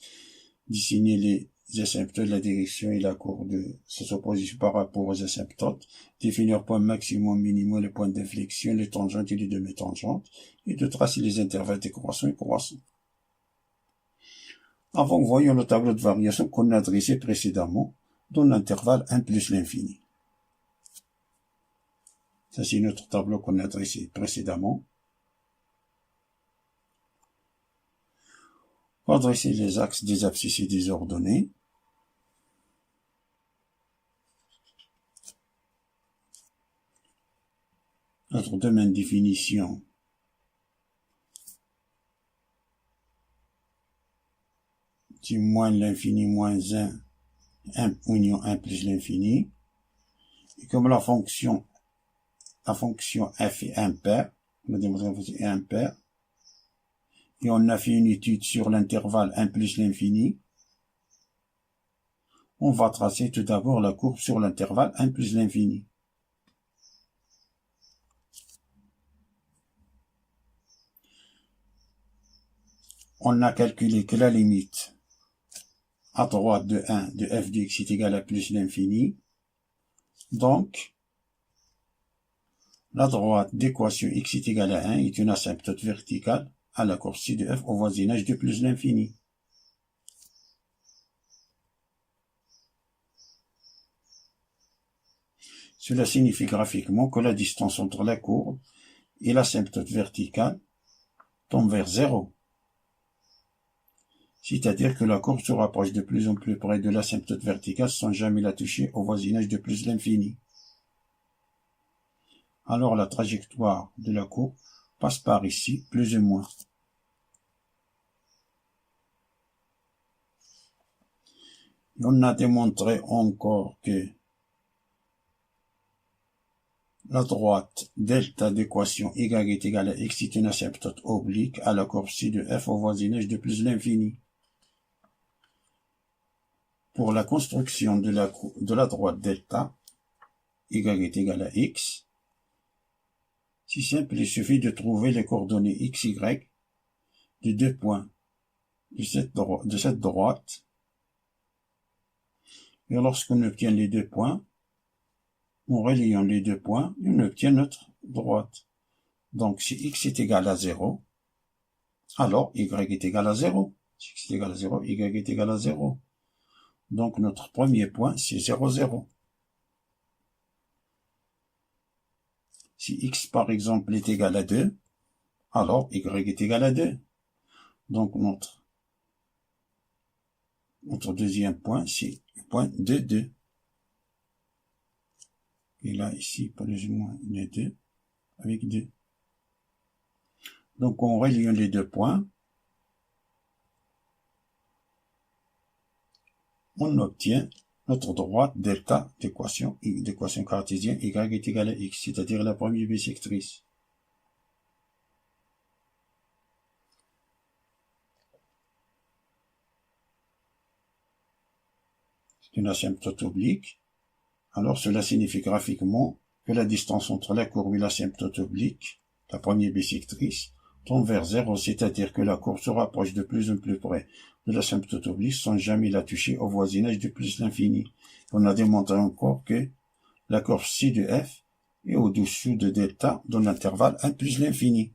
dessiner les asymptotes, la direction et la courbe de sa opposition par rapport aux asymptotes, définir point maximum, minimum, les points d'inflexion, les tangentes et les demi-tangentes, et de tracer les intervalles décroissants et croissants. Avant, voyons le tableau de variation qu'on a dressé précédemment, dans l'intervalle 1 plus l'infini. Ça, c'est notre tableau qu'on a dressé précédemment. On va dresser les axes des abscisses et des ordonnées. Notre domaine définition c'est moins l'infini moins 1 union 1 plus l'infini. Et comme la fonction f est impaire, on a démontré que c'est impaire, et on a fait une étude sur l'intervalle 1 plus l'infini, on va tracer tout d'abord la courbe sur l'intervalle 1 plus l'infini. On a calculé que la limite à droite de 1 de f de x est égale à plus l'infini. Donc, La droite d'équation x est égale à 1 est une asymptote verticale à la courbe ci de f au voisinage de plus l'infini. Cela signifie graphiquement que la distance entre la courbe et l'asymptote verticale tombe vers 0. C'est-à-dire que la courbe se rapproche de plus en plus près de l'asymptote verticale sans jamais la toucher au voisinage de plus l'infini. Alors la trajectoire de la courbe passe par ici, plus ou moins. Et on a démontré encore que la droite delta d'équation y est égale à x est une asymptote oblique à la courbe ci de f au voisinage de plus l'infini. Pour la construction de la droite delta, y est égal à x, si simple, il suffit de trouver les coordonnées x, y de deux points de cette droite. Et lorsqu'on obtient les deux points, en reliant les deux points, on obtient notre droite. Donc, si x est égal à 0, alors y est égal à 0. Si x est égal à 0, y est égal à 0. Donc, notre premier point, c'est 0, 0. Si x, par exemple, est égal à 2, alors y est égal à 2. Donc, notre deuxième point, c'est le point 2, 2. Et là, ici, plus ou moins, il y a 2, avec 2. Donc, en reliant les deux points, on obtient notre droite delta d'équation cartésienne y est égal à x, c'est-à-dire la première bissectrice. C'est une asymptote oblique. Alors cela signifie graphiquement que la distance entre la courbe et l'asymptote oblique, la première bissectrice, tend vers 0, c'est-à-dire que la courbe se rapproche de plus en plus près de l'asymptote oblique sans jamais la toucher au voisinage de plus l'infini. On a démontré encore que la courbe ci de f est au-dessous de delta dans l'intervalle 1 plus l'infini.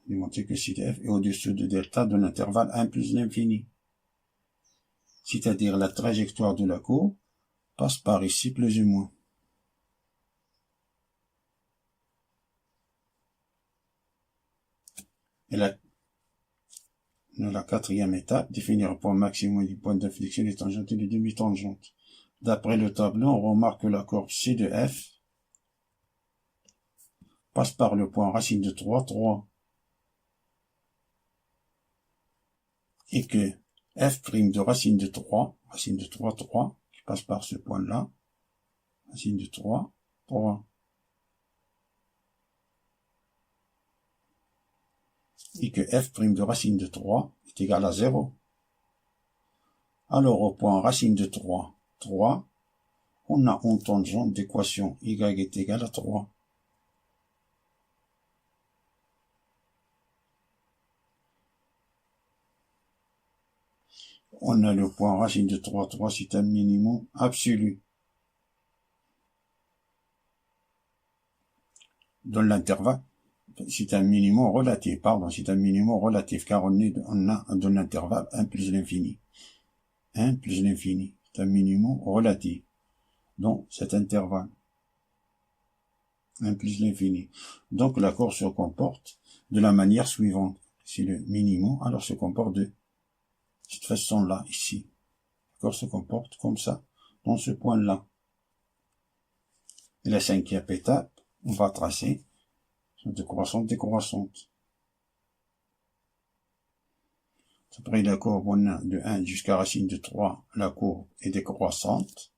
Démontrer que ci de f est au-dessous de delta dans l'intervalle 1 plus l'infini. C'est-à-dire la trajectoire de la courbe passe par ici plus ou moins. Et la quatrième étape, définir un point maximum du point d'inflexion des tangentes et des demi-tangentes. D'après le tableau, on remarque que la courbe ci de f passe par le point racine de 3, 3. Et que f' de racine de 3, 3, qui passe par ce point-là, racine de 3, 3. Et que f' de racine de 3 est égal à 0. Alors, au point racine de 3, 3, on a en tangente d'équation y est égal à 3. On a le point racine de 3, 3, c'est un minimum absolu. Dans l'intervalle, c'est un minimum relatif, car on a dans l'intervalle 1 plus l'infini. 1 plus l'infini, c'est un minimum relatif dans cet intervalle. 1 plus l'infini. Donc la courbe se comporte de la manière suivante. Si le minimum, alors se comporte de cette façon-là, ici. La courbe se comporte comme ça, dans ce point-là. Et la cinquième étape, on va tracer décroissante, décroissante. Après la courbe, on a de 1 jusqu'à racine de 3, la courbe est décroissante.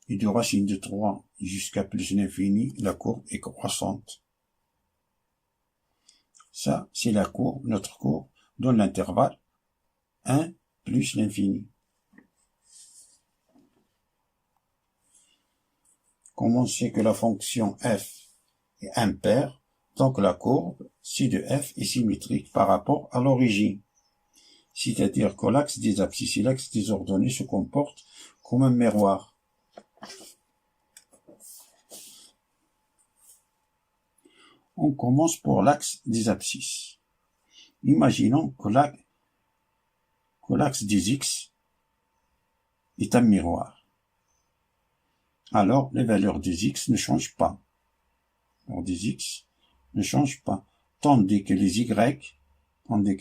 Et de racine de 3 jusqu'à plus l'infini, la courbe est croissante. Ça, c'est la courbe, notre courbe, dans l'intervalle 1 plus l'infini. Comme on sait que la fonction f est impaire, donc la courbe ci de f est symétrique par rapport à l'origine. c'est-à-dire que l'axe des abscisses et l'axe des ordonnées se comportent comme un miroir. On commence pour l'axe des abscisses. Imaginons que l'axe des x est un miroir. Alors, les valeurs des x ne changent pas. Alors, des x ne changent pas. Tandis que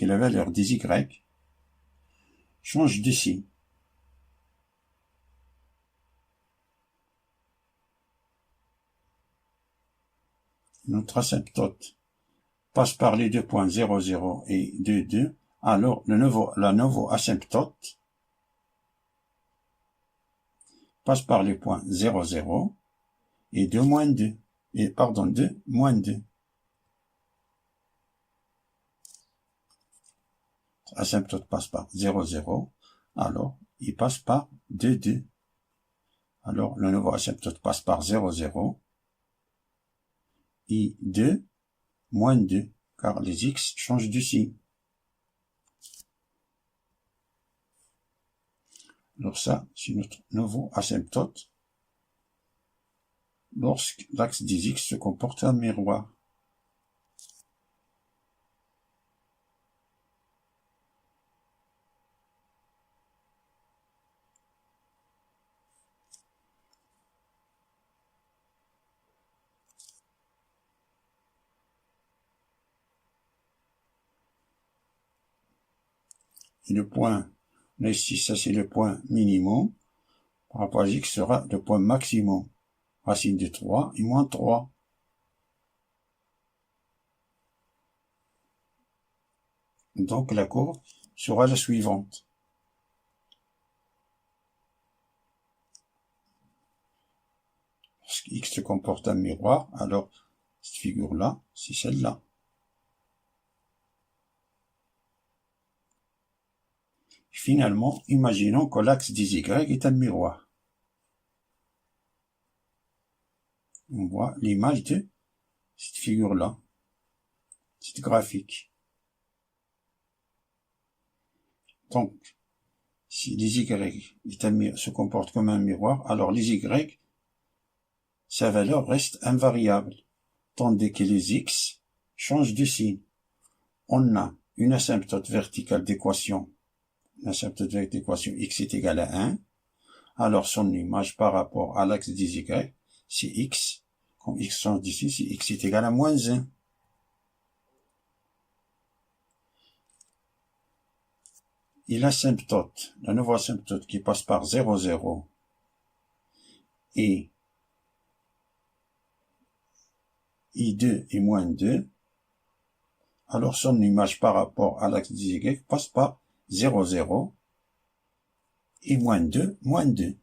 la valeur des y change de signe. Notre asymptote passe par les deux points 0, 0 et 2, 2. Alors, la nouveau asymptote passe par les points 0, 0 et 2, moins 2. 2, moins 2. Asymptote passe par 0, 0. Alors, il passe par 2, 2. Alors, le nouveau asymptote passe par 0, 0 et 2, moins 2, car les x changent de signe. Alors ça, c'est notre nouveau asymptote lorsque l'axe des x se comporte en miroir. Et le point, là ici, ça c'est le point minimum, par rapport à x sera le point maximum. Racine de 3 et moins 3. Donc la courbe sera la suivante. Lorsque x se comporte en miroir, alors cette figure-là, c'est celle-là. Finalement, imaginons que l'axe des y est un miroir. On voit l'image de cette figure-là, cette graphique. Donc, si les y se comportent comme un miroir, alors les y, sa valeur reste invariable, tandis que les x changent de signe. On a une asymptote verticale d'équation, l'asymptote d'équation x est égal à 1, alors son image par rapport à l'axe des y, c'est x, comme x change d'ici, c'est x est égal à moins 1. Et l'asymptote, la nouvelle asymptote qui passe par 0, 0 et I2 et moins 2, alors son image par rapport à l'axe des y passe par 0, 0 et moins 2, moins 2.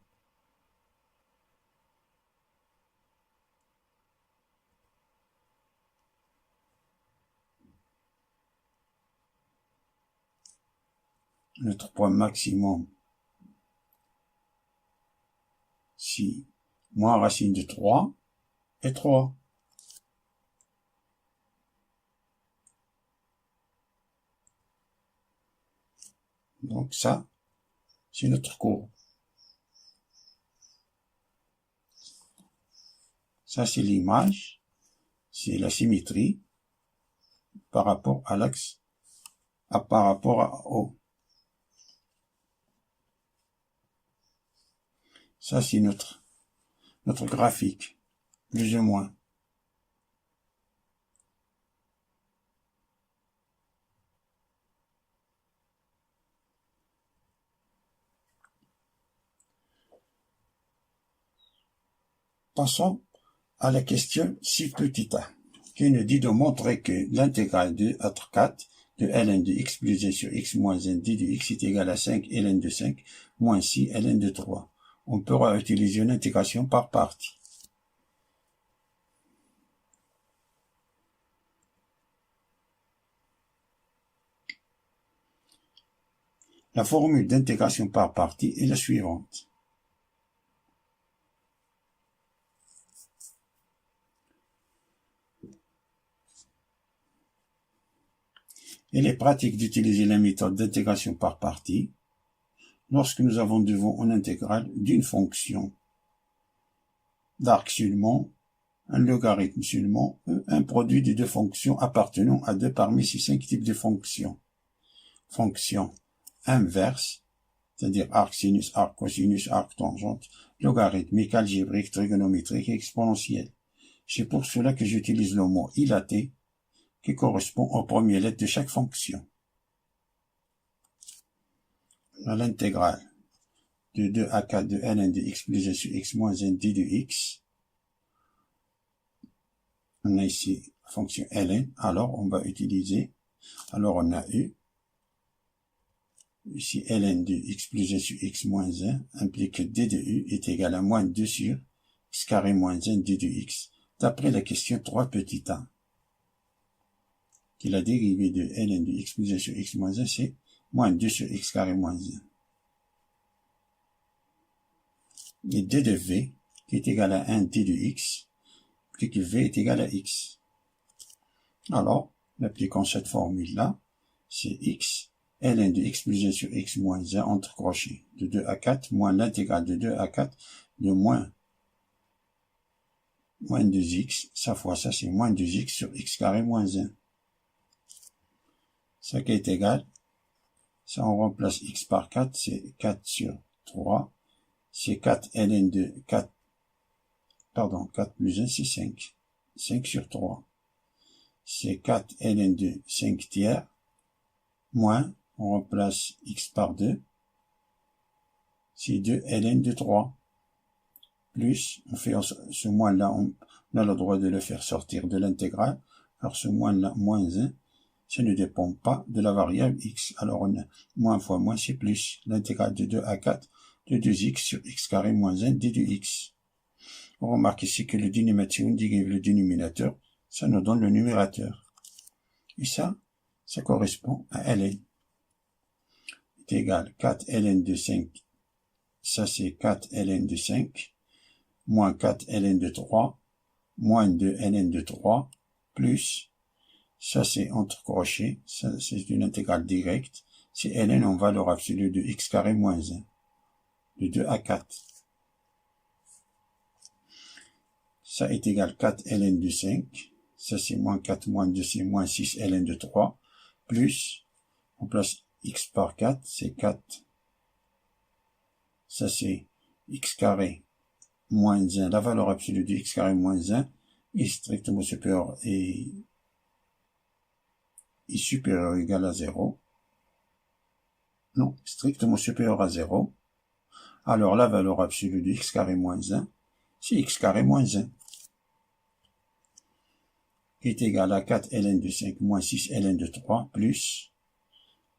Notre point maximum, si moins racine de 3 et 3. Donc ça, c'est notre courbe. Ça, c'est l'image, c'est la symétrie par rapport à l'axe, par rapport à O. Ça, c'est notre graphique, plus ou moins. Passons à la question 6 petit a, qui nous dit de montrer que l'intégrale de 4 de ln de x plus 1 sur x moins n d de x est égal à 5 ln de 5 moins 6 ln de 3. On pourra utiliser une intégration par partie. La formule d'intégration par partie est la suivante. Il est pratique d'utiliser la méthode d'intégration par partie lorsque nous avons devant une intégrale d'une fonction d'arc seulement, un logarithme seulement, un produit de deux fonctions appartenant à deux parmi ces 5 types de fonctions. Fonction inverse, c'est-à-dire arc sinus, arc cosinus, arc tangente, logarithmique, algébrique, trigonométrique et exponentielle. C'est pour cela que j'utilise le mot ilaté qui correspond aux premières lettres de chaque fonction. L'intégrale de 2 à 4 de ln de x plus 1 sur x moins 1 d de x. On a ici la fonction ln, alors on va utiliser, alors on a eu, ici ln de x plus 1 sur x moins 1 implique que d de u est égal à moins 2 sur x carré moins 1 d de x, d'après la question 3 petit a. Qui la dérivée de ln de x plus 1 sur x moins 1, c'est moins 2 sur x carré moins 1. Et d de v, qui est égal à 1 d de x, puis que v est égal à x. Alors, appliquons cette formule-là, c'est x, ln de x plus 1 sur x moins 1 entre crochets, de 2 à 4, moins l'intégrale de 2 à 4 de moins 2x, ça fois ça, c'est moins 2x sur x carré moins 1. Ça qui est égal, ça on remplace x par 4, c'est 4 sur 3, c'est 4 ln de 4 plus 1, c'est 5. 5 sur 3. C'est 4 ln de 5 tiers, moins, on remplace x par 2, c'est 2 ln de 3. Plus, on fait ce moins-là, on a le droit de le faire sortir de l'intégrale. Alors ce moins-là, moins 1, ça ne dépend pas de la variable x. Alors on a moins fois moins, c'est plus. L'intégrale de 2 à 4 de 2x sur x carré moins 1 d de x. On remarque ici que le dénominateur dérive le dénominateur, ça nous donne le numérateur. Et ça correspond à ln. C'est égal 4 ln de 5, ça c'est 4 ln de 5, moins 4 ln de 3, moins 2 ln de 3, plus, ça c'est entre crochets, ça c'est une intégrale directe, c'est ln en valeur absolue de x carré moins 1, de 2 à 4. Ça est égal 4 ln de 5, ça c'est moins 4 moins 2, c'est moins 6 ln de 3, plus, on place x par 4, c'est 4, ça c'est x carré moins 1, la valeur absolue de x carré moins 1 est strictement supérieure et est supérieur ou égal à 0. Non, strictement supérieur à 0. Alors la valeur absolue de x carré moins 1, c'est x carré moins 1. Qui est égal à 4 ln de 5 moins 6 ln de 3 plus,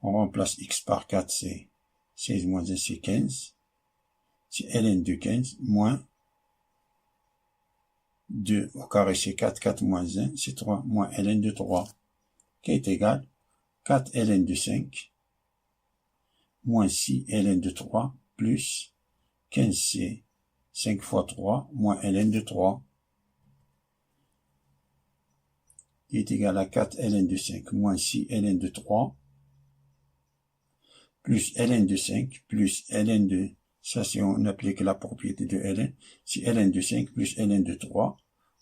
on remplace x par 4, c'est 16 moins 1, c'est 15. C'est ln de 15 moins 2 au carré, c'est 4, 4 moins 1, c'est 3, moins ln de 3, qui est égal 4 ln de 5, moins 6 ln de 3, plus 15, c'est 5 fois 3, moins ln de 3, qui est égal à 4 ln de 5, moins 6 ln de 3, plus ln de 5, plus ln de, ça si on applique la propriété de ln, c'est ln de 5 plus ln de 3,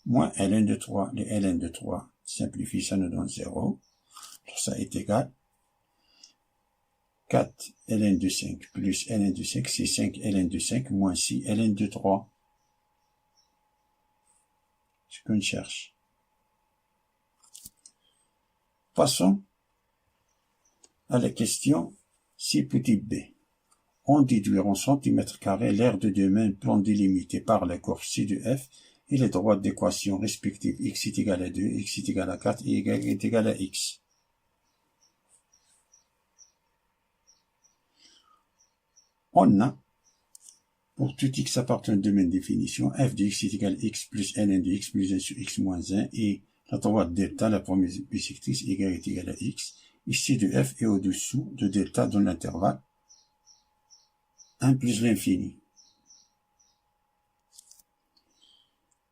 moins ln de 3. Les ln de 3 simplifie, ça nous donne 0. Alors ça est égal 4 ln de 5 plus ln de 5, c'est 5 ln de 5 moins 6 ln de 3. Ce qu'on cherche. Passons à la question 6 petit b. On déduire en centimètres carrés l'aire de deux mêmes plans délimités par la courbe C de f et les droites d'équation respectives x est égal à 2, x est égal à 4 et y est égal à x. On a, pour tout x appartenant à deux mêmes définitions, f de x est égal à x plus ln de x plus 1 sur x moins 1 et la droite delta, la première bisectrice, y est égal à x. Ici de f est au-dessous de delta dans l'intervalle 1 plus l'infini.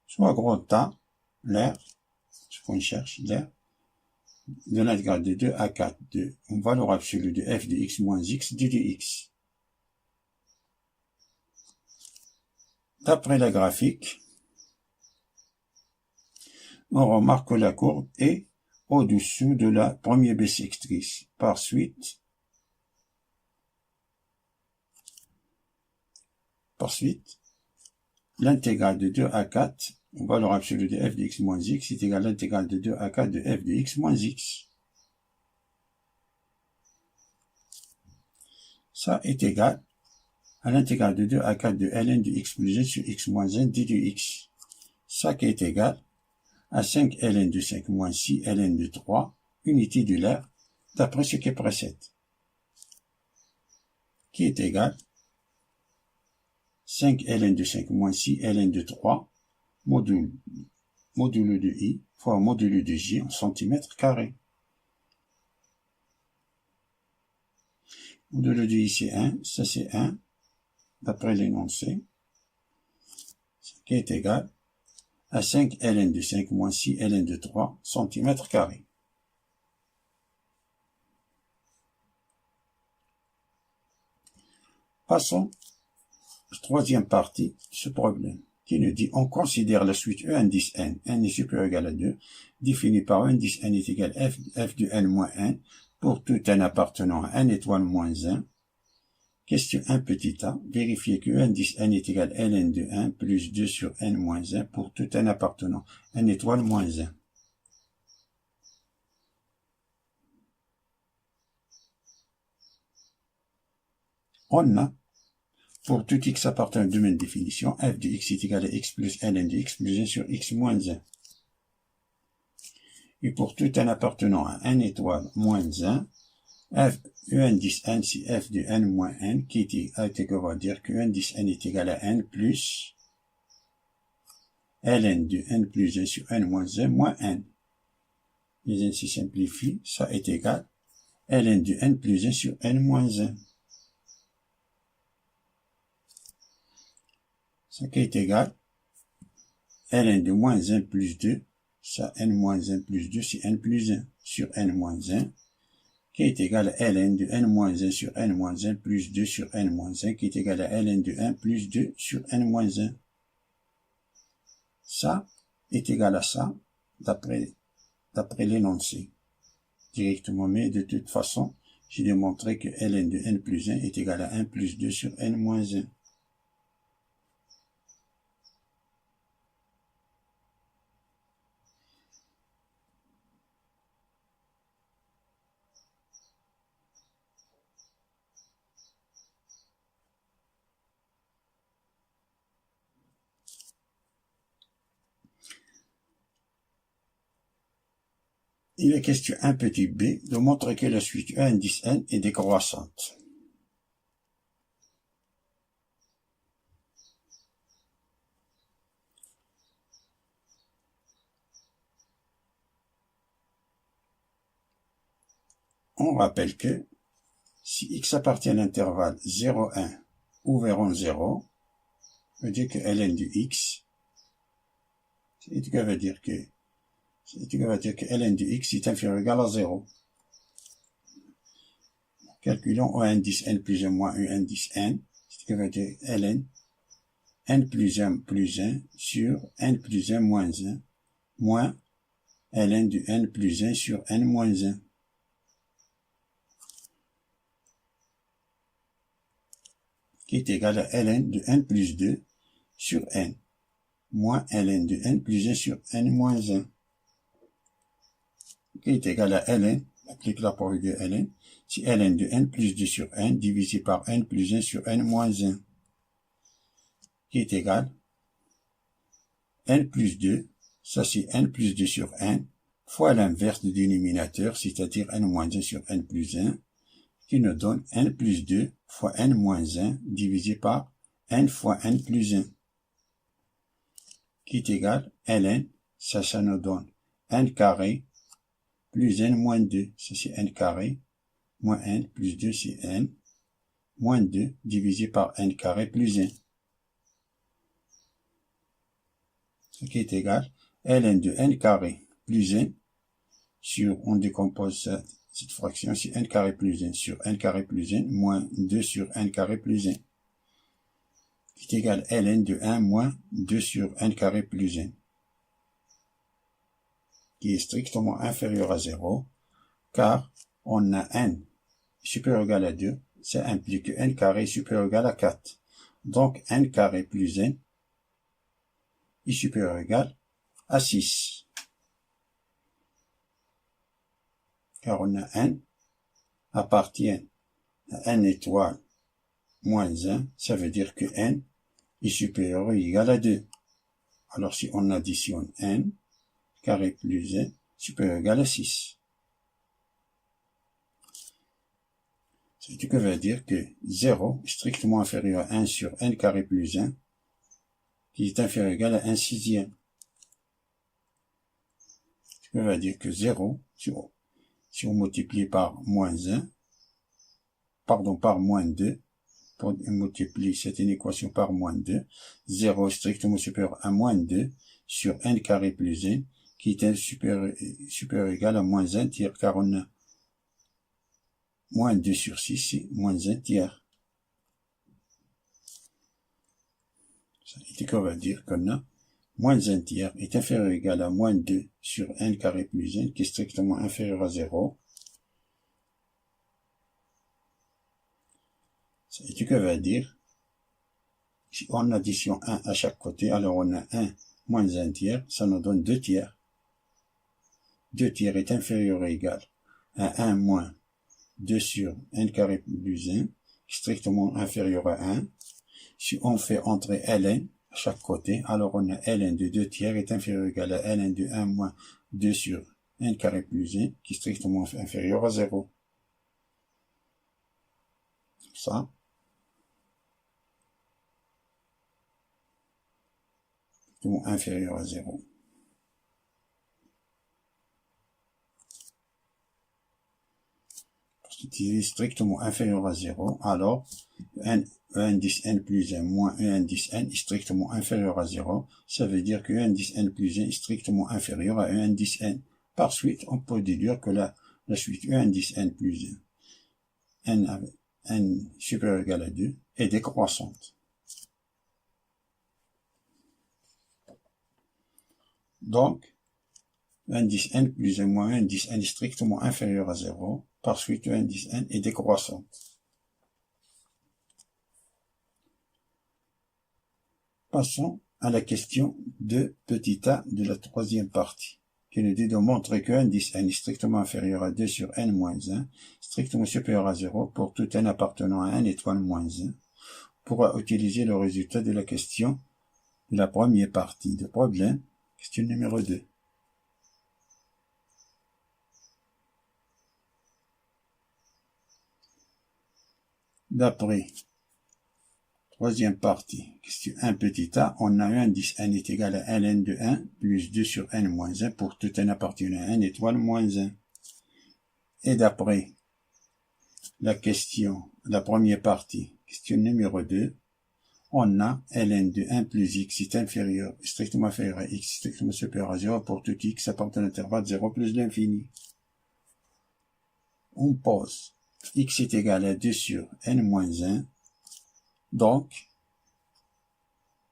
Soit grand A, l'air, ce qu'on cherche, l'air, de l'intégrale de 2 à 4 de valeur absolue de f de x moins x du dx. D'après la graphique, on remarque que la courbe est au-dessous de la première bissectrice. Par suite, l'intégrale de 2 à 4, valeur absolue de f de x moins x, est égale à l'intégrale de 2 à 4 de f de x moins x. Ça est égal à l'intégrale de 2 à 4 de ln de x plus 1 sur x moins 1 d de x. Ça qui est égal à 5 ln de 5 moins 6 ln de 3, unité de l'air, d'après ce qui précède, qui est égal 5 ln de 5 moins 6 ln de 3 modulo de i fois modulo de j en centimètres carrés. Modulo de i c'est 1, ça c'est 1, d'après l'énoncé, ce qui est égal à 5 ln de 5 moins 6 ln de 3 centimètres carrés. Passons à la troisième partie de ce problème, qui nous dit, on considère la suite E indice n, n est supérieur ou égal à 2, définie par E indice n est égal à f de n moins 1, pour tout n appartenant à n étoile moins 1. Question 1 petit a, vérifier que E indice n est égal à ln de 1 plus 2 sur n moins 1 pour tout n appartenant à n étoile moins 1. On a, pour tout x appartenant à la même définition, f de x est égal à x plus ln de x plus 1 sur x moins 1. Et pour tout n appartenant à n étoile moins 1, f, E indice n, c'est f de n moins n, qui va dire que E indice n est égal à n plus ln de n plus 1 sur n moins 1 moins n. Les n se simplifient, ça est égal à ln de n plus 1 sur n moins 1. Ça qui est égal à ln de moins 1 plus 2, ça n moins 1 plus 2, c'est n plus 1 sur n moins 1, qui est égal à ln de n moins 1 sur n moins 1 plus 2 sur n moins 1, qui est égal à ln de 1 plus 2 sur n moins 1. Ça est égal à ça, d'après l'énoncé. Directement, mais de toute façon, j'ai démontré que ln de n plus 1 est égal à 1 plus 2 sur n moins 1. Il est question 1 petit b de montrer que la suite E indice n est décroissante. On rappelle que si x appartient à l'intervalle 0,1 ouvert en 0, ça veut dire que ln de x, ça veut dire que ln de x est inférieur ou égal à 0. Calculons E indice n plus 1 moins E indice n, ce qui veut dire ln n plus 1 sur n plus 1 moins 1 moins ln de n plus 1 sur n moins 1. Qui est égal à ln de n plus 2 sur n moins ln de n plus 1 sur n moins 1. Qui est égal à ln, applique la probabilité de ln, c'est ln de n plus 2 sur n divisé par n plus 1 sur n moins 1. Qui est égal n plus 2, ça c'est n plus 2 sur n, fois l'inverse du dénominateur, c'est-à-dire n moins 1 sur n plus 1, qui nous donne n plus 2 fois n moins 1 divisé par n fois n plus 1, qui est égal ln, ça nous donne n carré plus n moins 2, ça c'est n carré, moins n plus 2 c'est n, moins 2 divisé par n carré plus 1. Ce qui est égal ln de n carré plus 1 on décompose cette fraction, c'est n carré plus 1 sur n carré plus 1 moins 2 sur n carré plus 1, qui est égal à ln de 1 moins 2 sur n carré plus 1, qui est strictement inférieur à 0, car on a n supérieur ou égal à 2, ça implique que n carré est supérieur ou égal à 4. Donc n carré plus 1 est supérieur ou égal à 6. Car on a n appartient à n étoile moins 1, ça veut dire que n est supérieur ou égal à 2. Alors si on additionne n carré plus 1 supérieur ou égal à 6. Ce qui veut dire que 0 est strictement inférieur à 1 sur n carré plus 1, qui est inférieur ou égal à 1 sixième. Ce qui veut dire que 0, si on multiplie par moins 1, pardon, par moins 2, pour multiplier cette équation par moins 2, 0 est strictement supérieur à moins 2 sur n carré plus 1, qui est supérieur ou égal à moins 1 tiers, car on a moins 2 sur 6, c'est moins 1 tiers. Ça veut dire qu'on a moins 1 tiers est inférieur ou égal à moins 2 sur n carré plus 1, qui est strictement inférieur à 0. Ce qui veut dire, si on additionne 1 à chaque côté, alors on a 1 moins 1 tiers, ça nous donne 2 tiers. 2 tiers est inférieur ou égal à 1 moins 2 sur n carré plus 1, strictement inférieur à 1. Si on fait entrer ln à chaque côté, alors on a ln de 2 tiers est inférieur ou égal à ln de 1 moins 2 sur n carré plus 1, qui est strictement inférieur à 0. Ça. Strictement inférieur à 0. Qui est strictement inférieur à 0, alors un indice n plus 1 moins un indice n est strictement inférieur à 0. Ça veut dire que un indice n plus 1 est strictement inférieur à un indice n. Par suite, on peut déduire que la suite un indice n plus 1, n supérieur ou égal à 2, est décroissante. Donc, indice n plus 1 moins indice n est strictement inférieur à 0. Par suite, l'indice n est décroissant. Passons à la question de petit a de la troisième partie, qui nous dit de montrer que l'indice n est strictement inférieur à 2 sur n moins 1, strictement supérieur à 0 pour tout n appartenant à n étoile moins 1. On pourra utiliser le résultat de la question de la première partie de problème, question numéro 2. D'après troisième partie, question 1 petit a, on a un indice n est égal à ln de 1 plus 2 sur n moins 1 pour tout n appartenant à n étoile moins 1. Et d'après la question, la première partie, question numéro 2, on a ln de 1 plus x est inférieur, strictement inférieur à x, strictement supérieur à 0 pour tout x appartenant à l'intervalle 0 plus l'infini. On pose x est égal à 2 sur n moins 1, donc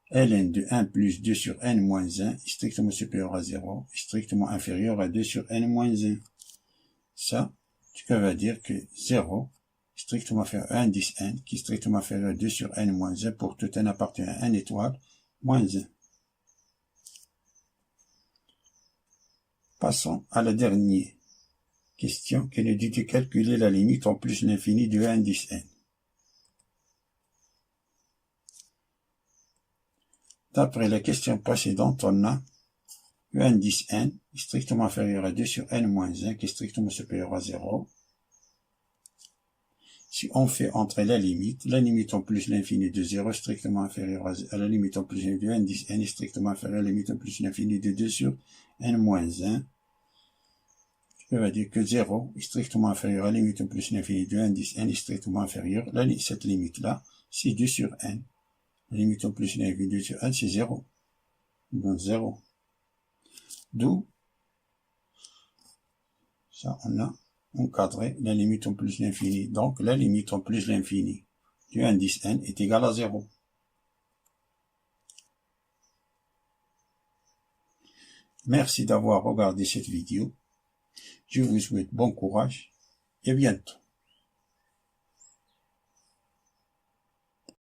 ln de 1 plus 2 sur n moins 1 est strictement supérieur à 0, est strictement inférieur à 2 sur n moins 1. Ça, ce veut dire que 0 est strictement inférieur à 1 indice n, qui est strictement inférieur à 2 sur n moins 1 pour tout n appartenant à n étoile moins 1. Passons à la dernière question qui nous dit de calculer la limite en plus l'infini de 1 indice n. D'après la question précédente, on a indice n est strictement inférieur à 2 sur n moins 1, qui est strictement supérieur à 0. Si on fait entrer la limite en plus l'infini de 0 est strictement inférieur à la limite en plus de indice n est strictement inférieur à la limite en plus l'infini de 2 sur n moins 1. Ça veut dire que 0 est strictement inférieur à la limite en plus l'infini de indice n est strictement inférieur. Cette limite-là, c'est 2 sur n. La limite en plus l'infini de 2 sur n, c'est 0. Donc 0. D'où Ça, on a encadré la limite en plus l'infini. Donc, la limite en plus l'infini du indice n est égale à 0. Merci d'avoir regardé cette vidéo. Je vous souhaite bon courage et à bientôt.